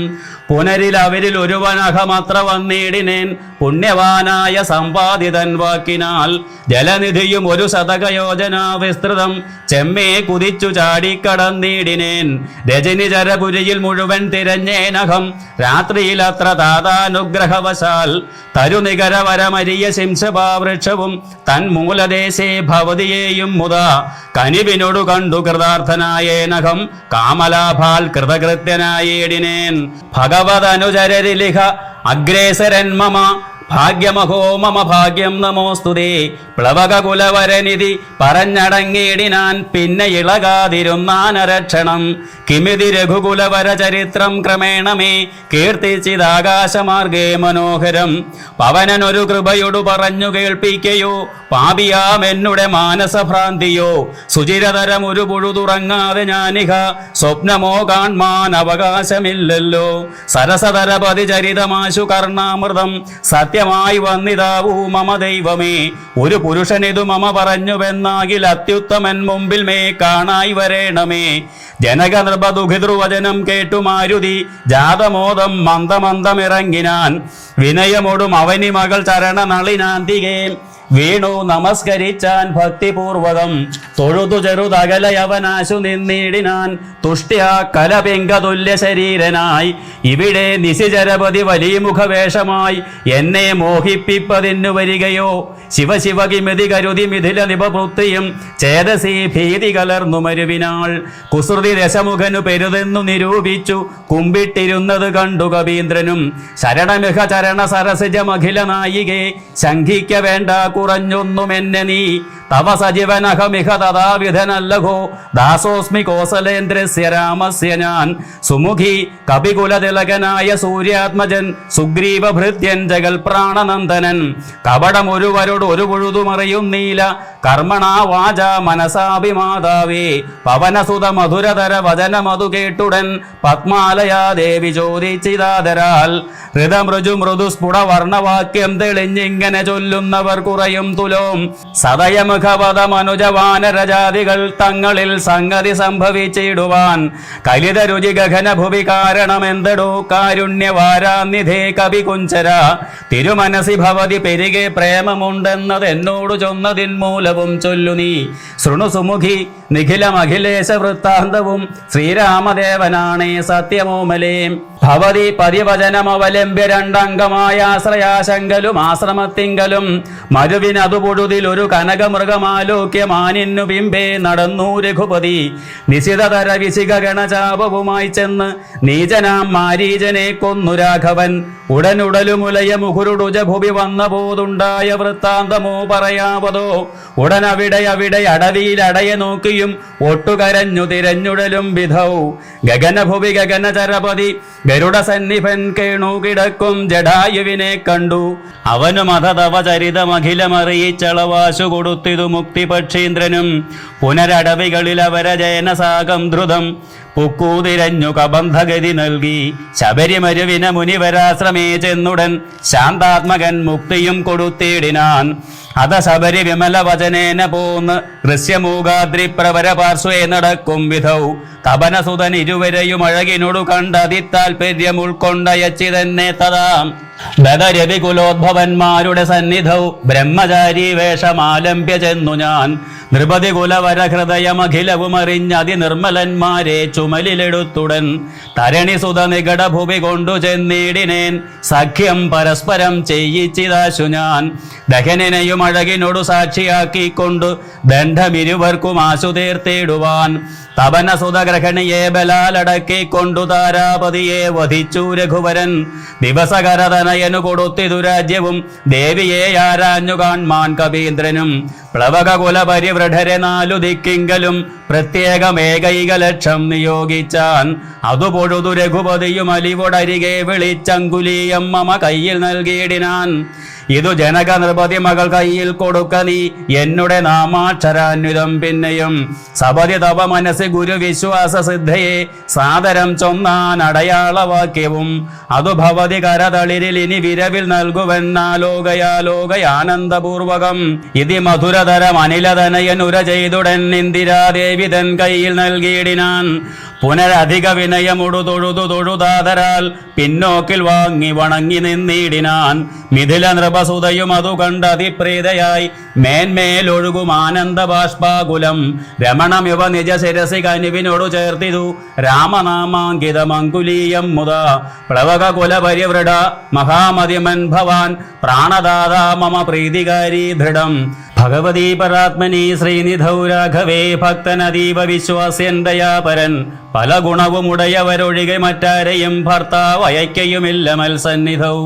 പുനരിൽ അവരിൽ ഒരുവനഹമത്ര വന്നിടിനേൻ പുണ്യവാനായ സമ്പാദിതൻ വാക്കിനാൽ ജലനിധിയും ഒരു ശതകയോജന വിസ്തൃതം ചെമ്മേ കുതിച്ചു ചാടിക്കടന്നീടിനേൻ. രജനിചരപുരിയിൽ മുഴുവൻ തിരഞ്ഞേനകം രാത്രിയിൽ അത്ര താതാനുഗ്രഹവശാൽ തരുനികരവരമരിയ ശിംശഭാവൃക്ഷവും തന്മൂലദേശേ ഭവതിയെയും മുതാ കനിവിനോടു കണ്ടു കൃതാർത്ഥനായേനകം കാമലാഭാൽ കൃതകൃത്യനായേടിനേൻ. ഭഗവതനുചരരിലിഹ അഗ്രേസരൻ മമ ഭാഗ്യമഹോ മമ ഭാഗ്യം നമോസ്തുതേ. പ്ലവകകുലവരനിധി പറഞ്ഞടങ്ങിയിടിനാൻ പിന്നെ ഇളകാതിരുന്നാനരക്ഷണം. കിമിതി രഘുകുലവര ചരിത്രം ക്രമേണമേ കീർത്തിച്ചിതാകാശമാർഗേ മനോഹരം. പവനനൊരു കൃപയൊടു പറഞ്ഞു കേൾപ്പിക്കയോ പാപിയാമെന്നുടെ മാനസഭ്രാന്തിയോ. സുചിരതരം ഒരു പുഴുതുറങ്ങാതെ ഞാനിഹ സ്വപ്നമോ കാൺമാൻ അവകാശമില്ലല്ലോ. സരസതരപതി ചരിതമാശു കർണാമൃതം സത്യമായി വന്നിതാവൂ മമ ദൈവമേ. ഒരു പുരുഷനിതു മമ പറഞ്ഞുവെന്നാകിൽ അത്യുത്തമൻ മുമ്പിൽ മേ കാണായി വരേണമേ. ജനക നൃപദുഖിതൃവചനം കേട്ടു മാരുതി ജാതമോദം മന്ദമന്ദമിറങ്ങിനാൻ. വിനയമോടും അവനി മകൾ ചരണനളിനാന്തികേ വീണു നമസ്കരിച്ചാൻ ഭക്തിപൂർവകം. തൊഴുതു ചെറുതകലയവനാശു നിന്നിടിനാൻ തുഷ്ട്യാ കലപിംഗതുല്യ ശരീരനായി. ഇവിടെ നിശിചരപതി വലിയ മുഖവേഷമായി എന്നെ മോഹിപ്പിപ്പതിന്നു വരികയോ. ശിവശിവ കിമിതി കരുതി മിഥില നിപപുത്രിയും ചേതസി ഭീതി കലർന്നു മരുവിനാൾ. കുസൃതി ദശമുഖനു പെരുതെന്നു നിരൂപിച്ചു കുമ്പിട്ടിരുന്നത് കണ്ടു കവീന്ദ്രനും. ശരണമിഹ ചരണ സരസിജമഖില നായികേ ശങ്കിക്ക വേണ്ട കുറഞ്ഞൊന്നുമെന്നെ നീ. തവ സജീവനഹമിഹ തഥാവിധനല്ലഘോ ദാസോസ്മി കോസലേന്ദ്രസ്യ രാമസ്യ ഞാൻ. സുമുഖി കപികുലതിലകനായ സൂര്യാത്മജൻ സുഗ്രീവഭൃത്യൻ ജഗൽ പ്രാണനന്ദനൻ. കപടമൊരുവരോട് ഒരു പുഴുതുമറിയുന്നീല കർമ്മണാ വാച മനസാഭിമാതാവേ. പവനസുത മധുരതര വചനമതു കേട്ടുടൻ പത്മാലയാ ദേവി ചോദിച്ചിതാദരാൽ. ഹൃദമൃജു മൃദുസ്ഫുട വർണ്ണവാക്യം തെളിഞ്ഞിങ്ങനെ ചൊല്ലുന്നവർ കുറയും തുലോം. സദയമുഖപദമനുജവാനരജാതികൾ തങ്ങളിൽ സംഗതി സംഭവിച്ചിടുവാൻ. കലിത രുചി ഗഗന ഭുവി കാരണമെന്തടോ കാരുണ്യവാരാനിധേ കവികുഞ്ചര. തിരുമനസി ഭവതി പെരികെ പ്രേമമുണ്ടെന്നത് എന്നോട് ചൊന്നതിൻ മൂലവും ചൊല്ലു നീ. ശൃണു സുമുഖി നിഖിലമഖിലേശ വൃത്താന്തവും ശ്രീരാമദേവനാണേ സത്യമോമലേ. ഭവതി പതിവചനമവലംബ്യ രണ്ടംഗമായ ആശ്രയാശങ്കലും ആശ്രമത്തിങ്കലും മരുവിനതു പൊഴുതിലൊരു കനകമൃഗമാലോക്യ മാനിന്നു ബിംബേ നടന്നു രഘുപതി. നിശിതതര വിശിക ഗണചാപവുമായി ചെന്ന് നീചനാം മാരീജനെ കൊന്നു രാഘവൻ. ഉടനുടലുമുലയ മുഖുരുടുജ ഭുവി വന്ന പോതുണ്ടായ വൃത്താന്തമോ പറയാവതോ. ഉടനവിടെ അടവിയിൽ അടയെ നോക്കിയും ഒട്ടുകരഞ്ഞു തിരഞ്ഞുടലും വിധൗ. ഗഗനഭുവി ഗഗനചരപതി ഗരുഡ സന്നിഭൻ കേണു കിടക്കും ജഡായുവിനെ കണ്ടു. അവനും അധതവ ചരിതമഖിലമറിയിച്ചളവാശു കൊടുത്തിതു മുക്തി പക്ഷീന്ദ്രനും. പുനരടവികളിൽ അവരജയന സാകം ധ്രുതം പുക്കൂതിരഞ്ഞു കബന്ധഗതി നൽകി. ശബരിമരുവിന മുനിവരാശ്രമേ ചെന്നുടൻ ശാന്താത്മകൻ മുക്തിയും കൊടുത്തിടിനാൻ. അത ശബരി വിമല വചനേന പോന്ന് ദൃശ്യമൂകാദ്രി പ്രവര പാർശ്വേ നടക്കും വിധൗ. തപനസുതൻ ഇരുവരെയും അഴകിനോടു കണ്ടതിത്താൽപര്യം ഉൾക്കൊണ്ടയച്ചി തന്നെ തഥാ. ബദരവികുലോദ്ഭവന്മാരുടെ സന്നിധൗ ബ്രഹ്മചാരി വേഷമാലംബ്യ ചെന്നു ഞാൻ. നൃപതി കുലവര ഹൃദയമഖിലവും അറിഞ്ഞതി നിർമ്മലന്മാരെ ചുമലിലെടുത്തുടൻ. തരണി സുത നികട ഭുവി കൊണ്ടു ചെന്നിടിനേൻ സഖ്യം പരസ്പരം ചെയ്യിച്ചിതാശു ഞാൻ. ദഹനനെയും അഴകിനോടു സാക്ഷിയാക്കിക്കൊണ്ടു ദണ്ഡമിരുവർക്കും ആശു തീർത്തിടുവാൻ. തപനസുത ഗ്രഹണിയെ ബലാലടക്കിക്കൊണ്ടു താരാപതിയെ വധിച്ചു രഘുവരൻ. ദിവസകരതനയനു കൊടുത്തിതു രാജ്യവും ദേവിയെ ആരാഞ്ഞു കാൺമാൻ കവീന്ദ്രനും. പ്ലവകകുല പരിവൃഢരെ നാലു ദിക്കിങ്കലും പ്രത്യേകമേകൈക ലക്ഷം നിയോഗിച്ചാൻ. അതു പൊഴുതു രഘുപതിയും അലിവൊടരികെ വിളിച്ചങ്കുലീയം മമ കയ്യിൽ നൽകിയിടിനാൻ. ഇതു ജനക നൃപതി മകൾ കയ്യിൽ കൊടുക്ക നീ എന്നുടെ നാമാക്ഷരാന്വിതം പിന്നെയും സപതി തപ മനസ്സ് ഗുരു വിശ്വാസ സിദ്ധയെ സാദരം ചൊന്നാൻ അടയാളവാക്യവും അതു ഭവതി കരതളിരിൽ ഇനി വിരവിൽ നൽകുവെന്നാലോകയാലോകയാനന്ദപൂർവകം ഇതി മധുരതരം അനിലതനയൻ ഉര ചെയ്തുടൻ ഇന്ദിരാദേവി തൻ കയ്യിൽ നൽകിയിടിനാൻ പുനരധിക വിനയമുടു തൊഴുതാതരാൽ പിന്നോക്കിൽ വാങ്ങി വണങ്ങി നിന്നിടിനാൻ മിഥില നൃപസുതയും അതു കണ്ട് അതിപ്രീതയായി മേന്മേലൊഴുകും ആനന്ദ ബാഷ്പാകുലം രമണമിവ നിജ ശിരസി കനുവിനോടു ചേർത്തിതു രാമനാമാങ്കിതമങ്കുലീയം മുത പ്ലവക കുലപരിവൃഢ മഹാമതിമൻ ഭവാൻ പ്രാണദാതാ മമ പ്രീതികാരി ദൃഢം ഭഗവതീ പരാത്മനി ശ്രീനിധൗ രാഘവേ ഭക്തനദീപ വിശ്വാസ്യൻ ദയാപരൻ പല ഗുണവും ഉടയവരൊഴികെ മറ്റാരെയും ഭർത്താവ് അയക്കയുമില്ല മത്സന്നിധൗ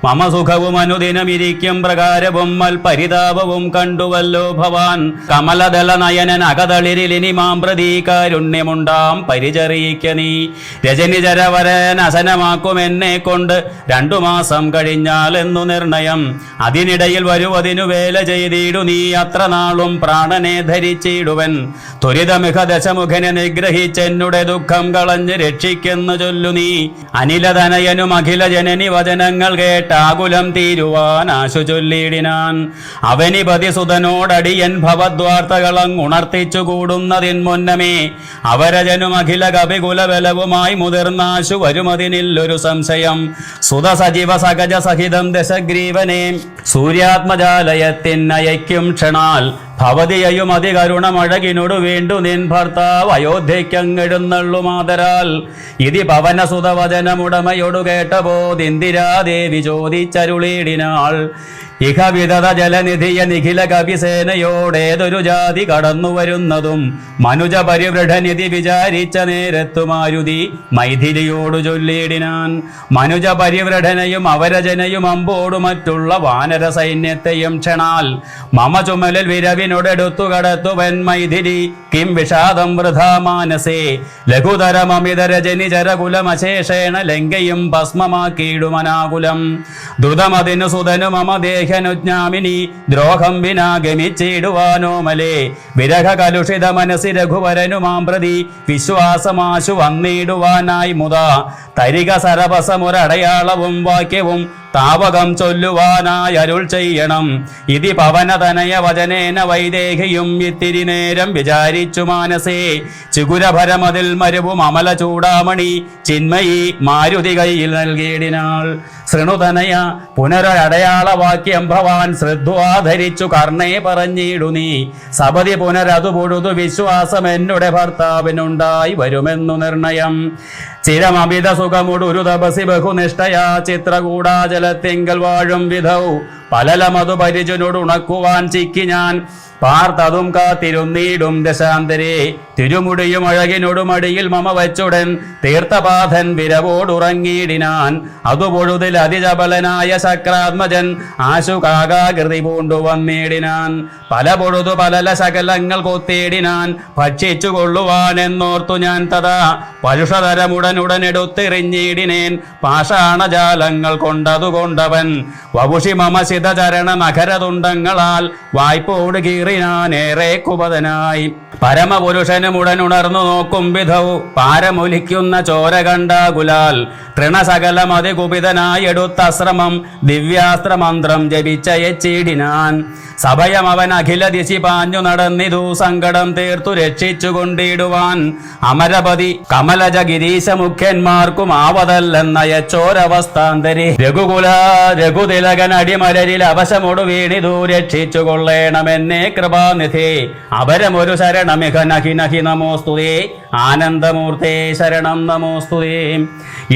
മമ സുഖവും അനുദിനമിരിക്കും പ്രകാരവും മൽപരിതാപവും കണ്ടുവല്ലോ ഭവാൻ കമലദള നയനൻ അകതളിരിലിനി മാം പ്രതി കാരുണ്യമുണ്ടാം പരിചറിയിക്ക നീ രജനിചരവരൻ അസനമാക്കും എന്നെ കൊണ്ട് 2 മാസം കഴിഞ്ഞാൽ എന്നു നിർണയം അതിനിടയിൽ വരുവതിനു വേല ചെയ്തിടു നീ അത്ര നാളും പ്രാണനെ ധരിച്ചിടുവൻ ത്വരിതമിക ദശമുഖനെ നിഗ്രഹിച്ചെന്നുടെ ദുഃഖം കളഞ്ഞ് രക്ഷിക്കെന്നു ചൊല്ലു നീ അനിലതനയനും അഖില ജനനി വചനങ്ങൾ കേട്ടാകുലം തീരുവാൻ ആശു ചൊല്ലിയിടിനാൻ അവനിപതി സുതനോടടിയൻ ഭവദ്വാർത്തകളങ്ങുണർത്തിച്ചു കൂടുന്നതിൻ മുന്നമേ അവരജനും അഖില കവികുലബലവുമായി മുതിർന്നാശു വരുമതിനില്ലൊരു സംശയം സുത സജീവ സഹജ സഹിതം ദശഗ്രീവനെ സൂര്യാത്മജാലയത്തിനയക്കും ക്ഷണാൽ ഭവതിയയും അതികരുണമഴകിനോട് വീണ്ടു നിൻ ഭർത്താവ് അയോധ്യയ്ക്കങ്ങെഴുന്നള്ളു മാതരാൽ ഇതി പവനസുതവചനമുടമയോടു കേട്ടബോധിന്ദിരാദേവി ചോദിച്ചരുളിയിടിനാൾ ഇഹ വിധത ജലനിധിയ നിഖില കവിസേനയോടേതൊരു ജാതി കടന്നു വരുന്നതും മനുജ പരിവൃഢനിധി വിചാരിച്ച നേരത്തു മാരുതി മൈഥിലിയോടു ചൊല്ലിയിടിനാൻ മനുജ പരിവൃഢനയും അവരജനയും അമ്പോടു മറ്റുള്ള വാനര സൈന്യത്തെയും ക്ഷണാൽ മമ ചുമലിൽ വിരവിനോടെടുത്തു കടത്തുവൻ മൈഥിലി കിം വിഷാദം വൃഥാ മാനസേ ലഘുതരമമിതരജനിചരകുലമശേഷേണ ലങ്കയും ഭസ്മമാക്കിയിടുമനാകുലം ദ്രുതമതിനു സുതനു മമ ദേഹനുജ്ഞാമിനി ദ്രോഹം വിനാ ഗമിച്ചിടുവാനോമലേ വിരഹ കലുഷിത മനസ്സി രഘുവരനു മാം പ്രതി വിശ്വാസമാശു വന്നിടുവാനായി മുതാ തരിക സരപസമൊരടയാളവും വാക്യവും താവകം ചൊല്ലുവാനായി അരുൾ ചെയ്യണം ഇതി പവനതനയ വചനേന വൈദേഹിയും ഇത്തിരി നേരം വിചാരിച്ചു മാനസേ ചിഗുരഭരമതിൽ മരുവും അമല ചൂടാമണി ചിന്മയി മാരുതി കയ്യിൽ നൽകിയിടിനാൾ ശൃണുതനയ പുനരടയാളവാക്യം ഭവാൻ ശ്രദ്ധാധരിച്ചു കർണേ പറഞ്ഞിടു നീ സപതി പുനരതു പൊഴുതു വിശ്വാസം എന്നുടെ ഭർത്താവിനുണ്ടായി വരുമെന്നു നിർണയം ചിരമമിത സുഖമുടൊരു തപസി ബഹുനിഷ്ഠയാ ചിത്രകൂടാചലത്തിങ്കൽ വാഴും വിധൗ പലലമതു പരിചനോടുണക്കുവാൻ ചിക്കി ഞാൻ പാർത്തതും കാത്തിരുന്നീടും ദശാന്തരേ തിരുമുടിയും അഴകിനൊടുമടിയിൽ മമ വച്ചുടൻ തീർത്ഥപാഥൻ വിരവോടുറങ്ങിയിടിനാൻ അതുപൊഴുതിൽ അതിജബലനായ ശക്രാത്മജൻ ആശുകാകാകൃതി പൂണ്ടു വന്നിടിനാൻ പല പൊഴുതു പലല ശകലങ്ങൾ കൊത്തിയിടിനാൻ ഭക്ഷിച്ചു കൊള്ളുവാൻ എന്നോർത്തു ഞാൻ തഥാ പരുഷതരമുടനുടനെടുത്തെറിഞ്ഞിടിനേൻ പാഷാണജാലങ്ങൾ കൊണ്ടതുകൊണ്ടവൻ വപുഷി മമ ശിതചരണ നഖരതുണ്ടങ്ങളാൽ വായ്പോട് കീറിനാനേറെ കുപതനായി പരമപുരുഷനും ഉടനുണർന്നു നോക്കും വിധൗ പാരമൊലിക്കുന്ന ചോര കണ്ടാകുലാൽ തൃണസകലം അതികുപിതനായി എടുത്തശ്രമം ദിവ്യാസ്ത്രമന്ത്രം ജപിച്ചയച്ചിടിനാൻ സഭയം അവൻ അഖില ദിശി പാഞ്ഞു നടന്നിതു സങ്കടം തീർത്തു രക്ഷിച്ചു കൊണ്ടിടുവാൻ അമരപതി കമലജ ഗിരീശ മുഖ്യന്മാർക്കും ആവതല്ലെന്നയച്ചോരവസ്ഥാന്തരി രഘുതിലകൻ അടിമലരിൽ അവശമൊടു വീണിതു രക്ഷിച്ചു കൊള്ളേണമെന്നേ കൃപാനിധേ അപരമൊരു ശരണമിഹ നഹി നഹി നമോസ്തുതേ ആനന്ദമൂർത്തേ ശരണം നമോസ്തുതേ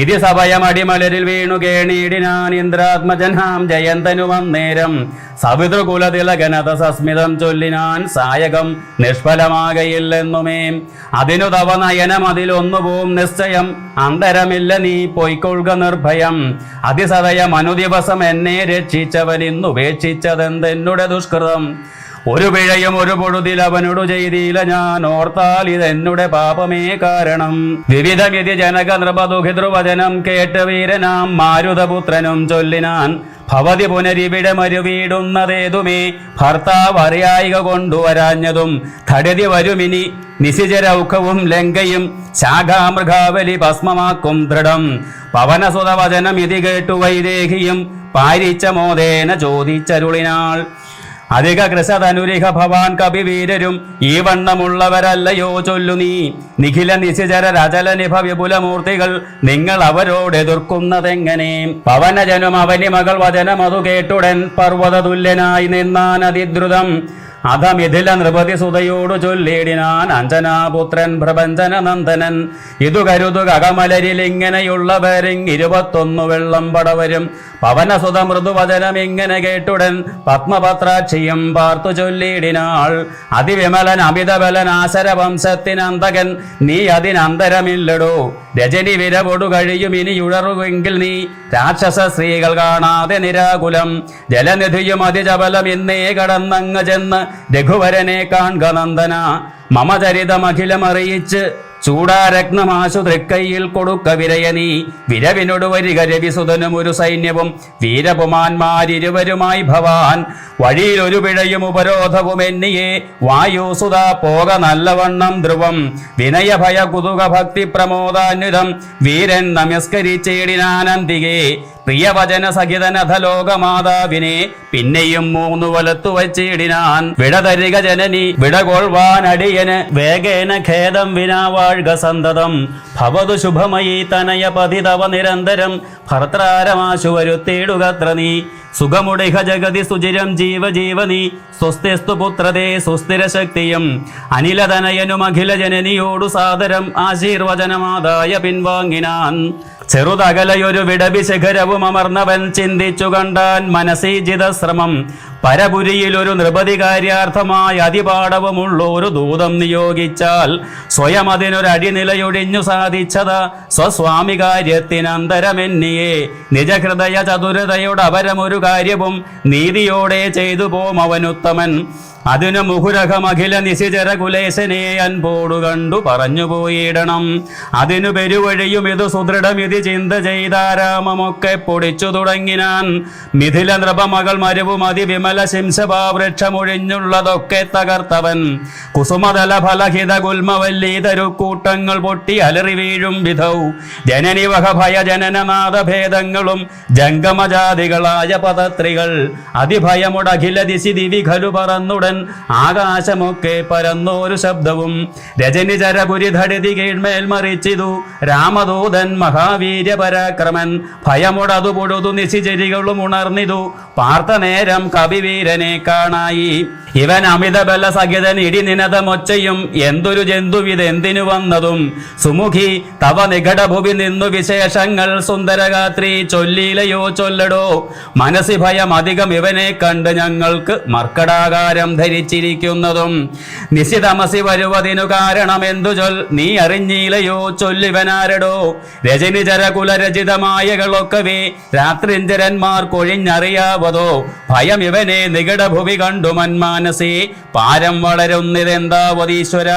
ഇതി സഭയം അടിമലരിൽ വീണു കേണീടിനാൻ ഇന്ദ്രാത്മജനാം ജയന്തനു വന്നേരം സവിതൃകുലതിലകനത സസ്മിതം ചൊല്ലിനാൻ സായകം നിഷ്ഫലമാകയില്ലെന്നുമേ അതിനു തവ നയനം അതിലൊന്നുപോം നിശ്ചയം അന്തരമില്ല നീ പൊയ്ക്കൊള്ളുക നിർഭയം അതിസദയം അനുദിവസം എന്നെ രക്ഷിച്ചവൻ ഇന്നുപേക്ഷിച്ചതെന്തെന്നുടെ ദുഷ്കൃതം ഒരു പിഴയും ഒരു പൊഴുതിൽ അവനോടു ചെയ്തില്ല ഞാൻ ഓർത്താൽ ഇതെന്നുടെ പാപമേ കാരണം വിവിധമിതി ജനക നൃപദുഹിതൃവചനം കേട്ട് വീരനാം മാരുതപുത്രനും ചൊല്ലിനാൻ ഭവതി പുനരിവിടെ മരുവീടുന്നതേതുമേ ഭർത്താവ് അറിയായിക കൊണ്ടുവരാഞ്ഞതും ധടതി വരുമിനി നിശിചരൗഖവും ലങ്കയും ശാഖാമൃഗാവലി ഭസ്മമാക്കും ദൃഢം. പവനസുതവചനം ഇതി കേട്ടു വൈദേഹിയും പാരിച്ച മോദേന ചോദിച്ചരുളിനാൾ. അധിക കൃശതനുരിഹ ഭവാൻ കവിവീരരും ഈ വണ്ണമുള്ളവരല്ലയോ ചൊല്ലു നീ. നിഖില നിശിചര രചല നിഭ വിപുലമൂർത്തികൾ നിങ്ങൾ അവരോട് എതിർക്കുന്നതെങ്ങനെ? പവനജനും അവനി മകൾ വചനമതു കേട്ടുടൻ പർവ്വത തുല്യനായി നിന്നാൻ അതിദ്രുതം. അധ മിഥില നൃപതി സുതയോടു ചൊല്ലിടിനാൻ അഞ്ജനാപുത്രൻ പ്രപഞ്ചന നന്ദനൻ. ഇതു കരുതുക അകമലരിൽ ഇങ്ങനെയുള്ളവരിങ് 21 വെള്ളം പടവരും. പവനസുത മൃദുവചനം ഇങ്ങനെ കേട്ടുടൻ പത്മപത്രാക്ഷിയും പാർത്തു ചൊല്ലിടിനാൾ. അതിവിമലൻ അമിതബലൻ ആശരവംശത്തിനന്തകൻ നീ അതിനന്തരമില്ലടോ. രജനി വിരവൊടു കഴിയും ഇനിയുഴറുവെങ്കിൽ നീ രാക്ഷസ സ്ത്രീകൾ കാണാതെ നിരാകുലം. ജലനിധിയും അതിജബലം ഇന്നേ കടന്നങ്ങ് ചെന്ന് രഘുവരനെ കാൺക നന്ദന. മമ ചരിതമഖിലമറിയിച്ച് ചൂടാരത്നമാശു തൃക്കൈയിൽ കൊടുക്ക വിരയനീ. വിരവിനോട് വരിക രവിസുതനും ഒരു സൈന്യവും വീരപുമാന്മാരിരുവരുമായി ഭവാൻ. വഴിയിൽ ഒരു പിഴയും ഉപരോധവും എന്നിയെ വായുസുത പോക നല്ലവണ്ണം ധ്രുവം. വിനയഭയ കുതുക ഭക്തി പ്രമോദാന്വിതം വീരൻ നമസ്കരിച്ചേടിനാനന്ദികേ. പ്രിയവചന സഹിതനഥ ലോകമാതാവിനെ പിന്നെയും 3 വലത്തു വച്ചിടിനാൻ. വിടതരിക ജനനി വിടകൊൾവാൻ അടിയന് വേഗേന ഖേദം വിനാ വാഴ്ക സന്തതം. ഭവതു ശുഭമയി തനയ പതിതവ നിരന്തരം ഭർത്താരമാശു വരുത്തിയിടുകത്ര നീ. സുഖമുടിഹ ജഗതി സുചിരം ജീവജീവനി സ്വസ്തിസ്തു പുത്രതേ സുസ്ഥിരശക്തിയും. അനിലതനയനും അഖില ജനനിയോടു സാദരം ആശീർവചനമാതായ പിൻവാങ്ങിനാൻ. ചെറുതകലയൊരു വിടവി ശിഖരവും അമർന്നവൻ ചിന്തിച്ചു കണ്ടാൻ മനസീജിതശ്രമം. പരപുരിയിൽ ഒരു നൃപതി കാര്യാർത്ഥമായി അതിപാടവമുള്ളൊരു ദൂതം നിയോഗിച്ചാൽ സ്വയം അതിനൊരടിനിലയൊഴിഞ്ഞു സാധിച്ചത് സ്വസ്വാമി കാര്യത്തിനന്തരമെന്നിയെ. നിജഹൃദയ ചതുരതയുടെ അപരമൊരു കാര്യവും നീതിയോടെ ചെയ്തു പോം അവനുത്തമൻ. അതിനു മുഹുരഹമഖില നിശിചര കുലേശനെ അൻപോടു കണ്ടു പറഞ്ഞുപോയിടണം. അതിനു പെരുവഴിയും ഇത് സുദൃഢം ഇത് ചിന്ത ചെയ്താരാമമൊക്കെ പൊടിച്ചു തുടങ്ങിനാൻ. മിഥില നൃപമകൾ മരുവും അതിവിമല ശിംശഭാവൃക്ഷമൊഴിഞ്ഞുള്ളതൊക്കെ തകർത്തവൻ. കുസുമതല ഫലഹിത ഗുൽമവല്ലി തരുക്കൂട്ടങ്ങൾ പൊട്ടി അലറി വീഴും വിധൗ. ജനനിവഹ ഭയ ജനനനാദഭേദങ്ങളും ജംഗമജാതികളായ പദത്രികൾ. അതിഭയമുടഖില ദിശി ദിവിഖലു പറന്നുടൻ ആകാശമൊക്കെ പരന്നോരു ശബ്ദവും. രജനിചരപുരി ധടിതി കീഴ്മേൽ മറിച്ചിതു രാമദൂതൻ മഹാവീര്യ പരാക്രമൻ. ഭയമുടതു പൊടുതു നിശിചരികളും ഉണർന്നിതു പാർത്തനേരം കവിവീരനെ കാണായി. ഇവൻ അമിതബല സഹിതൻ ഇടിനിനതമൊച്ചയും എന്തൊരു ജന്തുവിതെന്തിനു വന്നതും. സുമുഖി തവ നിഘടഭുവി നിന്നു വിശേഷങ്ങൾ സുന്ദരഗാത്രി ചൊല്ലിയിലയോ ചൊല്ലടോ. മനസ്സി ഭയം അധികം ഇവനെ കണ്ട് ഞങ്ങൾക്ക് മർക്കടാകാരം ധരിച്ചിരിക്കുന്നതും. നിശിതമസി വരുവതിനു കാരണമെന്തു ചൊൽ നീ അറിഞ്ഞില്ലയോ ചൊല്ലിവനാരടോ. രജനിചര കുലരചിതമായകളൊക്കവേ രാത്രിഞ്ചരന്മാർ കൊഴിഞ്ഞറിയാവതോ. ഭയം ഇവനെ നികടഭുവി കണ്ടു മന്മാനസേ പാരം വളരുന്നിതെന്താവതീശ്വര.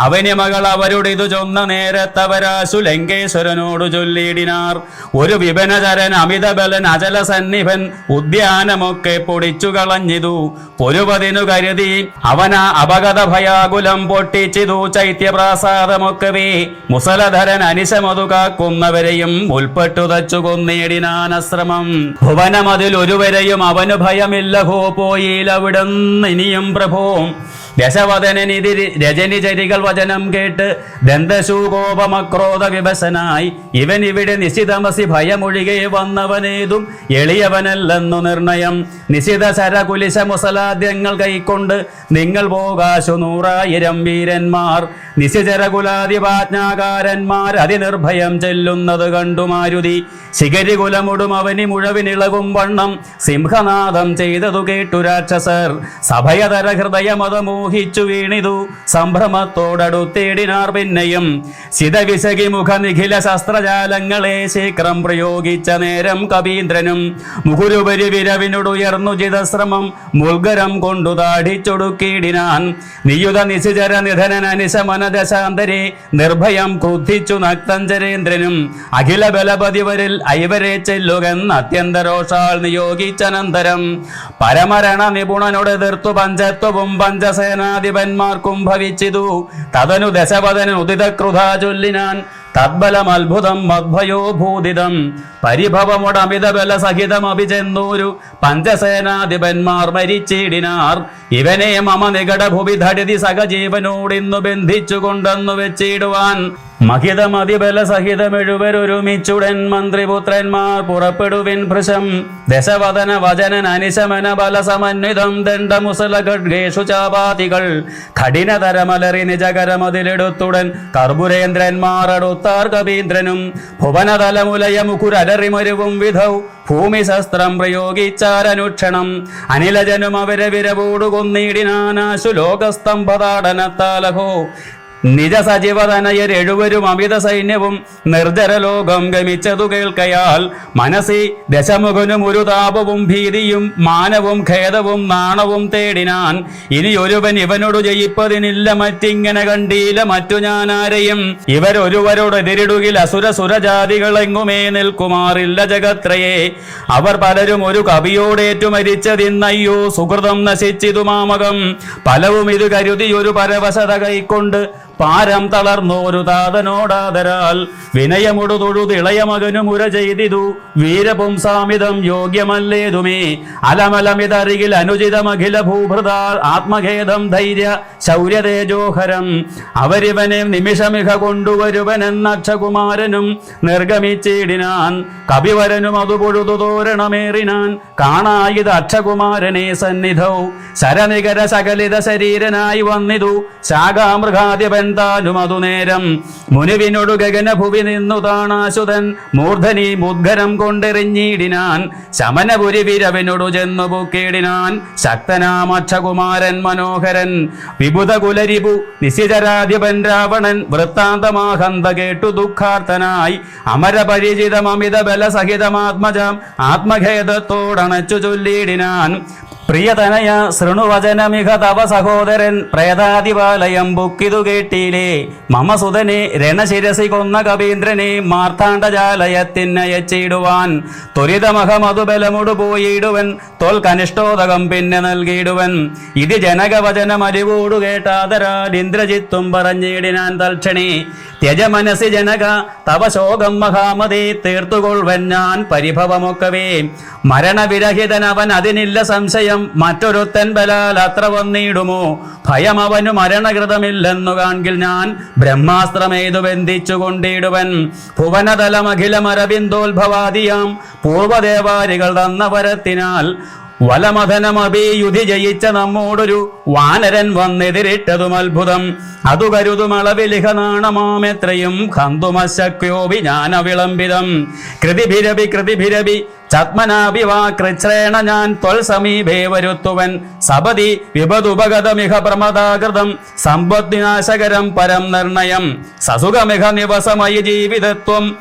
അവന് മകൾ അവരുടിതു ചൊന്ന നേരത്തവരാശു ലങ്കേശ്വരനോടു ചൊല്ലിയിടിനാർ. ഒരു വിപനചരൻ അമിതബലൻ അചല സന്നിഭൻ ഉദ്യാനമൊക്കെ പൊടിച്ചു കളഞ്ഞിതു. പൊരുവതിനു കരുതി അവന അപകട ഭയാകുലം പൊട്ടിച്ചിതു ചൈത്യപ്രാസാദമൊക്കവേ. മുസലധരൻ അനിശമതു കാക്കുന്നവരെയും ഉൾപ്പെട്ടു തച്ചു കൊന്നേടിനാനശ്രമം. ഭുവനമതിൽ ഒരുവരെയും അവനു ഭയമില്ലഹോ പോയിലവിടുന്ന് ഇനിയും പ്രഭോ. ദശവദനനിധി രജനിചരികൾ വചനം കേട്ട് ദന്തശൂകോപമക്രോധ വിഭസനായി. ഇവൻ ഇവിടെ നിശിതമസി ഭയമൊഴികെ വന്നവനേതും എളിയവനല്ലെന്നു നിർണയം. നിശിത ശരകുലിശ മുസലാദ്യങ്ങൾ കൈക്കൊണ്ട് നിങ്ങൾ പോകാശു 100,000 വീരന്മാർ. നിശിചരകുലാധിപാജ്ഞാകാരന്മാർ അതിനിർഭയം ചെല്ലുന്നത് കണ്ടു മാരുതി. ശിഖരികുലമുടും അവനി മുഴവിനിളകും വണ്ണം സിംഹനാദം ചെയ്തതു കേട്ടു രാക്ഷസർ. സഭയതര ഹൃദയമതമൂ മോഹിച്ചു വീണിതു സംഭ്രമത്തോടടുത്തേടിനാർ പിന്നെയും ശിതവിശകി മുഖ നിഖില ശസ്ത്രജാലങ്ങളെ ശീഘ്രം പ്രയോഗിച്ച നേരം കവീന്ദ്രനും മുകുരുപരി വിരവിനോടുയർന്നു ചിതശ്രമം മുൽഗരം കൊണ്ടു താടിച്ചൊടുക്കിയിടിനാൻ നിയുത നിശിചര നിധനൻ അനിശമന ദശാന്തരെ നിർഭയം ക്രുദ്ധിച്ചു നക്തഞ്ചരേന്ദ്രനും അഖില ബലപതിവരിൽ ഐവരെ ചെല്ലുകെന്ന് അത്യന്തരോഷാൽ നിയോഗിച്ചനന്തരം പരമരണ നിപുണനോട് എതിർത്തു പഞ്ചത്വവും പഞ്ചസേനാധിപന്മാർക്കും ഭവിച്ചിതു തദനു ദശവദന ഉദിതക്രുധാ ചൊല്ലിനാൻ തദ്ബലം അത്ഭുതം മദ്ഭയോ ഭൂതിതം പരിഭവമുടമിത ബല സഹിതം അഭിചെന്നൂരു പഞ്ചസേനാധിപന്മാർ മരിച്ചിടിനാർ ഇവനെ മമ നികട ഭുവി ധടിതി സഹജീവനോടിന്നു ബന്ധിച്ചുകൊണ്ടെന്നു വെച്ചിടുവാൻ മഹിതമതിബല സഹിതം എഴുവരൊരുമിച്ചുടൻ മന്ത്രിപുത്രന്മാർ പുറപ്പെടുവിൻ ഭൃശം ദശവദന വചനൻ അനിശമന ബലസമന്വിതം ദണ്ഡമുസല ഖഡ്ഗേഷു ചാപാതികൾ കഠിനതരമലറി നിജകരമതിലെടുത്തുടൻ കർപ്പുരേന്ദ്രന്മാർ അടുത്താർ കവീന്ദ്രനും ഭുവനതലമുലയ മുകുരലറിമരുവും വിധൗ ഭൂമി ശസ്ത്രം പ്രയോഗിച്ചാരനുക്ഷണം അനിലജനും അവരെ വിരവോടു കൊന്നിടിനാനാശു ലോകസ്തംഭതാടനത്താലഹോ നിജ സജീവതനയരെഴുവരും അമിത സൈന്യവും നിർജ്ജരലോകം ഗമിച്ചതു കേൾക്കയാൽ മനസ്സി ദശമുഖനും ഒരു താപവും ഭീതിയും മാനവും ഖേദവും നാണവും തേടിനാൻ ഇനിയൊരുവൻ ഇവനോട് ജയിപ്പതിനില്ല മറ്റിങ്ങനെ കണ്ടീല മറ്റു ഞാനാരെയും ഇവരൊരുവരോടെതിരിടുകിൽ അസുര സുരജാതികളെങ്ങുമേ നിൽക്കുമാറില്ല ജഗത്രയെ അവർ പലരും ഒരു കവിയോടേറ്റു മരിച്ചതിന്നയ്യോ സുഹൃതം നശിച്ചിതു മാമകം പലവും ഇത് കരുതി ഒരു പരവശത കൈക്കൊണ്ട് പാരം തളർന്നോരു താതനോടാദരാൽ വിനയമുടു തൊഴുതിളയ മകനും ഉര ചെയ്തിതു വീരപുംസാമിതം യോഗ്യമല്ലേതുമേ അലമലമിതറികിൽ അനുചിതമഖില ഭൂഭൃതാൽ ആത്മഖേദം ധൈര്യ ശൗര്യതേജോഹരം അവരിവനെ നിമിഷമിക കൊണ്ടുവരുവനെന്നക്ഷകുമാരനും നിർഗമിച്ചിടിനാൻ കവിവരനും അതു പൊഴുതു തോരണമേറിനാൻ കാണായിത് അക്ഷകുമാരനെ സന്നിധൗ ശരനികര സകലിത ശരീരനായി വന്നിതു ശാഖാമൃഗാധിപൻ താനും അതു നേരം മുനുവിനോടു ഗഗന ഭുവി നിന്നു താണാശുതൻ മൂർധനി മുദ്ഗരം കൊണ്ടെറിഞ്ഞിടിനാൻ ശമനപുരി വിരവിനോടു ചെന്നു പൊക്കിടിനാൻ ശക്തനാമക്ഷകുമാരൻ മനോഹരൻ വിബുധ കുലരിപു നിശിചരാധിപൻ രാവണൻ വൃത്താന്തമാഹന്ത കേട്ടു ദുഃഖാർത്തനായി അമരപരിചിതം അമിത ബലസഹിതമാത്മജം ആത്മഖേദത്തോടണച്ചു ചൊല്ലിടിനാൻ പ്രിയതനയ ശൃണുവചനമിക തവ സഹോദരൻ പ്രേതാതിപാലയം ബുക്കിതു കേട്ടീലേ മമ സുതനെ രണശിരസി കൊന്ന കവീന്ദ്രനെ മാർത്താണ്ഡജാലയത്തിനയച്ചിടുവാൻ ത്വരിതമഹമതുബലമുടു പോയിടുവൻ തോൽ കനിഷ്ഠോദകം പിന്നെ നൽകിയിടുവൻ ഇത് ജനകവചനം അരിവോടു കേട്ടാതരാൽ ഇന്ദ്രജിത്തും പറഞ്ഞിടിനാൻ തൽക്ഷണേ ത്യജ മനസ്സി ജനക തവ ശോകം മഹാമതേ തീർത്തുകൊള്ളുവൻ ഞാൻ പരിഭവമൊക്കവേ മരണവിരഹിതനവൻ അതിനില്ല സംശയം മറ്റൊരുത്തൻ ബലാൽ അത്ര വന്നിടുമോ ഭയം അവനു മരണകൃതമില്ലെന്നു കാൺകിൽ ഞാൻ ബ്രഹ്മാസ്ത്രമേതു ബന്ധിച്ചു കൊണ്ടിടുവൻ ഭുവനതലമഖിലമരബിന്ദോത്ഭവാദിയാം പൂർവദേവാരികൾ തന്ന വരത്തിനാൽ വലമഥനമഭിയുധി ജയിച്ച നമ്മോടൊരു വാനരൻ വന്നെതിരിട്ടതും അത്ഭുതം അതു കരുതും അളവിലിഹ നാണമാമെത്രയും ഹന്തുമശക്യോപി ജ്ഞാനവിളംബിതം കൃതിഭിരഭി ചത്മനാഭിവാ കൃച്ഛ്രേണ ഞാൻ ത്വൽ സമീപേ വരുത്തുവൻ സപതി വിപതുപഗതമിഹ പ്രമദാകൃതം സമ്പദ്വിനാശകരം പരം നിർണയം സസുഖമിഹ നിവസമയി ജീവിതത്വം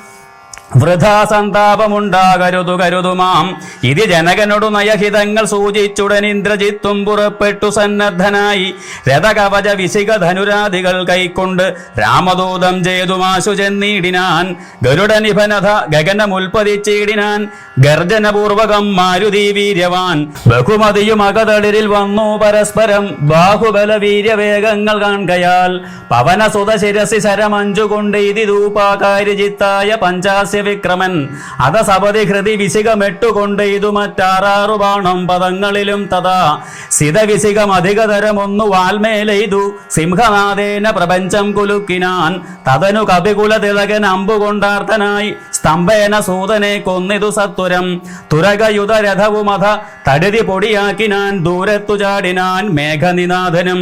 വൃഥാ സന്താപമുണ്ടാകരുതു കരുതുമാം ഇത് ജനകനോടു നയഹിതങ്ങൾ സൂചിച്ചുടൻ ഇന്ദ്രജിത്തും പുറപ്പെട്ടു സന്നദ്ധനായി രഥകവച വിശിക ധനുരാദികൾ കൈക്കൊണ്ട് രാമദൂതം ചെയ്തുമാശു ചെന്നിടിനാൻ ഗരുഡനിഭനഥ ഗഗനമുൽപ്പതിച്ചിടിനാൻ ഗർജനപൂർവകം മാരുതി വീര്യവാൻ ബഹുമതിയും അകതളിരിൽ വന്നു പരസ്പരം ബാഹുബല വീര്യവേഗങ്ങൾ കാൺകയാൽ പവനസുത ശിരസി ശരമഞ്ചുകൊണ്ട് ഇതിരൂപാകാര്യജിത്തായ പഞ്ചാസ്യ വിക്രമൻ അത സപതി ഹൃതി വിശികമെട്ടുകൊണ്ട് ഇതു മറ്റാറാറു ബാണം പദങ്ങളിലും തഥാ സിതവിശികം അധികതരമൊന്നു വാൽമേലെയ്തു സിംഹനാഥേന പ്രപഞ്ചം കുലുക്കിനാൻ തതനു കപികുല തിലകൻ അമ്പുകൊണ്ടാർത്തനായി സ്തംഭേന സൂതനെ കൊന്നിതു സത്വരം തുരകയുധ രഥവുമഥ തടുതി പൊടിയാക്കിനാൻ ദൂരത്തു ചാടിനാൻ മേഘനിനാഥനും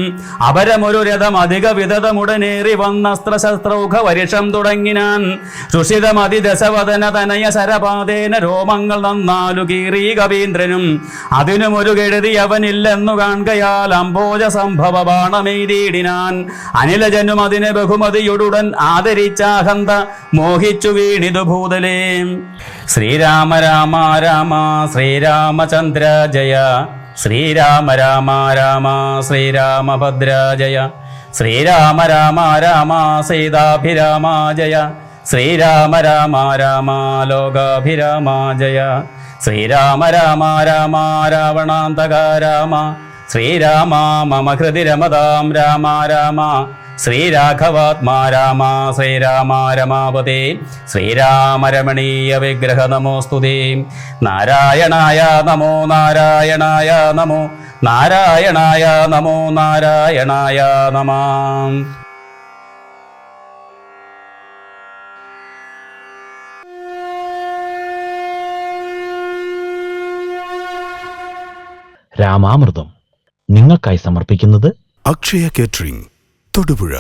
അപരമൊരു രഥം അധിക വിധതമുടനേറി വന്നസ്ത്രശസ്ത്രൗഘ വരിഷം തുടങ്ങിനാൻ ഋഷിതമതി ദശവദന തനയ ശരപാതേന രോമങ്ങൾ നന്നാലു കീറി കവീന്ദ്രനും അതിനുമൊരു കെടുതി അവനില്ലെന്നു കാൺകയാൽ അംബോജ സംഭവ ബാണമെയ്തിടിനാൻ അനിലജനും അതിനെ ബഹുമതിയൊടുടൻ ആദരിച്ചാഹന്ത മോഹിച്ചു വീണിതു ഭൂതലേ. ശ്രീരാമ രാമ രാമ ശ്രീരാമചന്ദ്ര ജയ ശ്രീരാമ രാമ രാമ ശ്രീരാമഭദ്ര ജയ ശ്രീരാമ രാമ രാമ സീതാഭിരാമ ജയ ശ്രീരാമ രാമ രാമ ലോകാഭിരാമ ജയ ശ്രീരാമ രാമ രാമ രാവണാന്തക രാമ ശ്രീരാമ മമ ഹൃദി രമതാം രാമ രാമ ശ്രീരാഘവാത്മാ രാമ ശ്രീരാമ രമാപതേ ശ്രീരാമ രമണീയ വിഗ്രഹ നമോസ്തുതേ. നാരായണായ നമോ നാരായണായ നമോ നാരായണായ നമോ നാരായണായ നമഃ. രാമാമൃതം നിങ്ങൾക്കായി സമർപ്പിക്കുന്നത് അക്ഷയ കേറ്ററിംഗ് തൊടുപുഴ.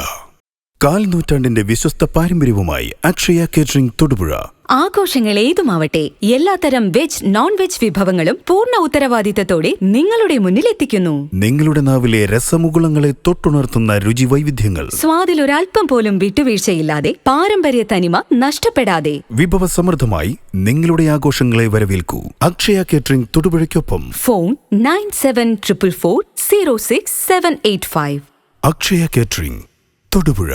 കാൽ നൂറ്റാണ്ടിന്റെ വിശ്വസ്ത പാരമ്പര്യവുമായി അക്ഷയ കേറ്ററിംഗ് തൊടുപുഴ. ആഘോഷങ്ങൾ ഏതുമാവട്ടെ എല്ലാത്തരം വെജ് നോൺ വെജ് വിഭവങ്ങളും പൂർണ്ണ ഉത്തരവാദിത്തത്തോടെ നിങ്ങളുടെ മുന്നിലെത്തിക്കുന്നു. നിങ്ങളുടെ നാവിലെ രസമുകുളങ്ങളെ തൊട്ടുണർത്തുന്ന രുചി വൈവിധ്യങ്ങൾ, സ്വാദിലൊരൽപ്പം പോലും വിട്ടുവീഴ്ചയില്ലാതെ പാരമ്പര്യ തനിമ നഷ്ടപ്പെടാതെ വിഭവസമൃദ്ധമായി നിങ്ങളുടെ ആഘോഷങ്ങളെ വരവേൽക്കൂ. അക്ഷയ കേറ്ററിംഗ് തൊടുപുഴയ്ക്കൊപ്പം ഫോൺ 9744406785. അക്ഷയ കേറ്ററിംഗ് തൊടുപുഴ.